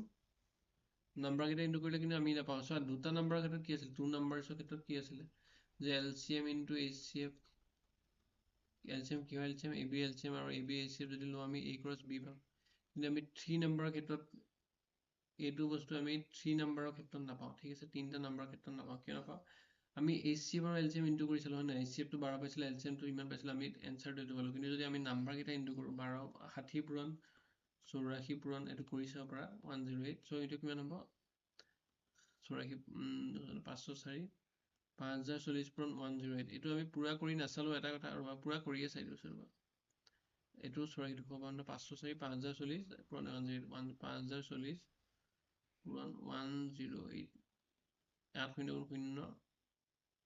নাম্বাৰকেইটা কৰিলে কিন্তু আমি নাপাওঁ চোৱা দুটা নাম্বাৰৰ ক্ষেত্ৰত কি আছিল 2 নাম্বাৰছৰ ক্ষেত্ৰত কি আছিলে যে LCM ইনটু HCF LCM কি হয় LCM AB LCM আৰু AB HCF যদি লওঁ আমি A ক্ৰছ B পাম কিন্তু আমি 3 নাম্বাৰৰ ক্ষেত্ৰত এইটো বস্তু আমি 3 নাম্বাৰৰ ক্ষেত্ৰত নাপাওঁ ঠিক আছে তিনিটা নাম্বাৰৰ ক্ষেত্ৰত নাপাওঁ কিয় নাপাওঁ আমি HCF আৰু LCM ইনটু কৰিছিলোঁ হয় না HCF টো 12 পাইছিলে LCM টো ইমান পাইছিলে আমি এনসাৰটো এইটো পালোঁ কিন্তু যদি আমি নাম্বাৰকেইটা ইনটু কৰোঁ 12 60 পূৰণ 84 পূৰণ এইটো কৰি চাব পৰা 108 চ' এইটো কিমান হ'ব 84 504 5040 পূৰণ 108 এইটো আমি পুৰা কৰি নাচালোঁ এটা কথা আৰু পুৰা কৰিয়ে চাই দিওঁ চাবা এইটো 84 504 5040 পূৰণ 108 5040 পূৰণ 108 8 0 0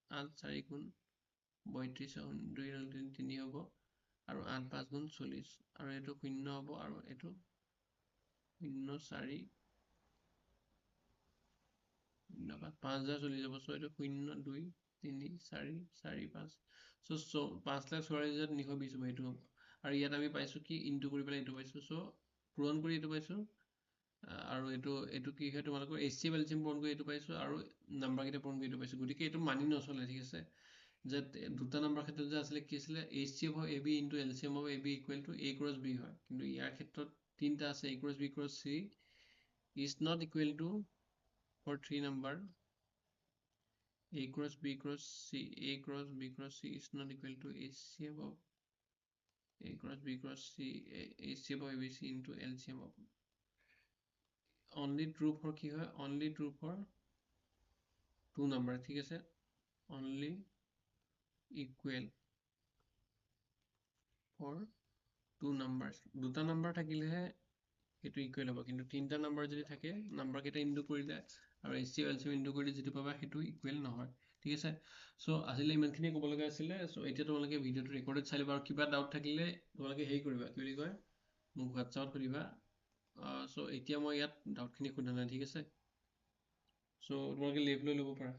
8 4 গুণ 32 2 3 হ'ব আৰু 8 5 গুণ 40 আৰু এইটো 0 হ'ব আৰু এইটো 0 4 5040 যাব চ' এইটো 0 2 3 4 4 5 চ' 5,44,920 হ'ব এইটো হ'ব আৰু ইয়াত আমি পাইছোঁ কি ইনটু কৰি পেলাই এইটো পাইছোঁ চ' পূৰণ কৰি এইটো পাইছোঁ আৰু এইটো কি হয় তোমালোকৰ HCF LCM পূৰণ কৰি এইটো পাইছোঁ আৰু নাম্বাৰকেইটা পূৰণ কৰি এইটো পাইছোঁ গতিকে এইটো মানি নচলে ঠিক আছে যে দুটা নাম্বাৰ ক্ষেত্ৰত যে আছিলে কি আছিলে HCF of AB into LCM of AB equal to A cross B হয় কিন্তু ইয়াৰ ক্ষেত্ৰত তিনিটা আছে A cross B cross C is not equal to for 3 number A cross B cross C A cross B cross C is not equal to HCF of A cross B cross C HCF of ABC into LCM of only true for কি হয় only true for 2 number ঠিক আছে only equal for 2 numbers দুটা number থাকিলেহে এইটো equal হ'ব কিন্তু তিনিটা নাম্বাৰ যদি থাকে নাম্বাৰকেইটা ইনটু কৰিলে আৰু HCF LCM ইনটু কৰিলে যিটো পাবা সেইটো ইকুৱেল নহয় ঠিক আছে চ' আজিলৈ ইমানখিনি ক'ব লগা আছিলে চ' এতিয়া তোমালোকে ভিডিঅ'টো ৰেকৰ্ডেড চাই ল'বা আৰু কিবা ডাউট থাকিলে তোমালোকে হেৰি কৰিবা কি বুলি কয় মোক হোৱাটছআপত সুধিবা চ' এতিয়া মই ইয়াত ডাউটখিনি সোধা নাই ঠিক আছে চ' তোমালোকে লিভ লৈ ল'ব পাৰা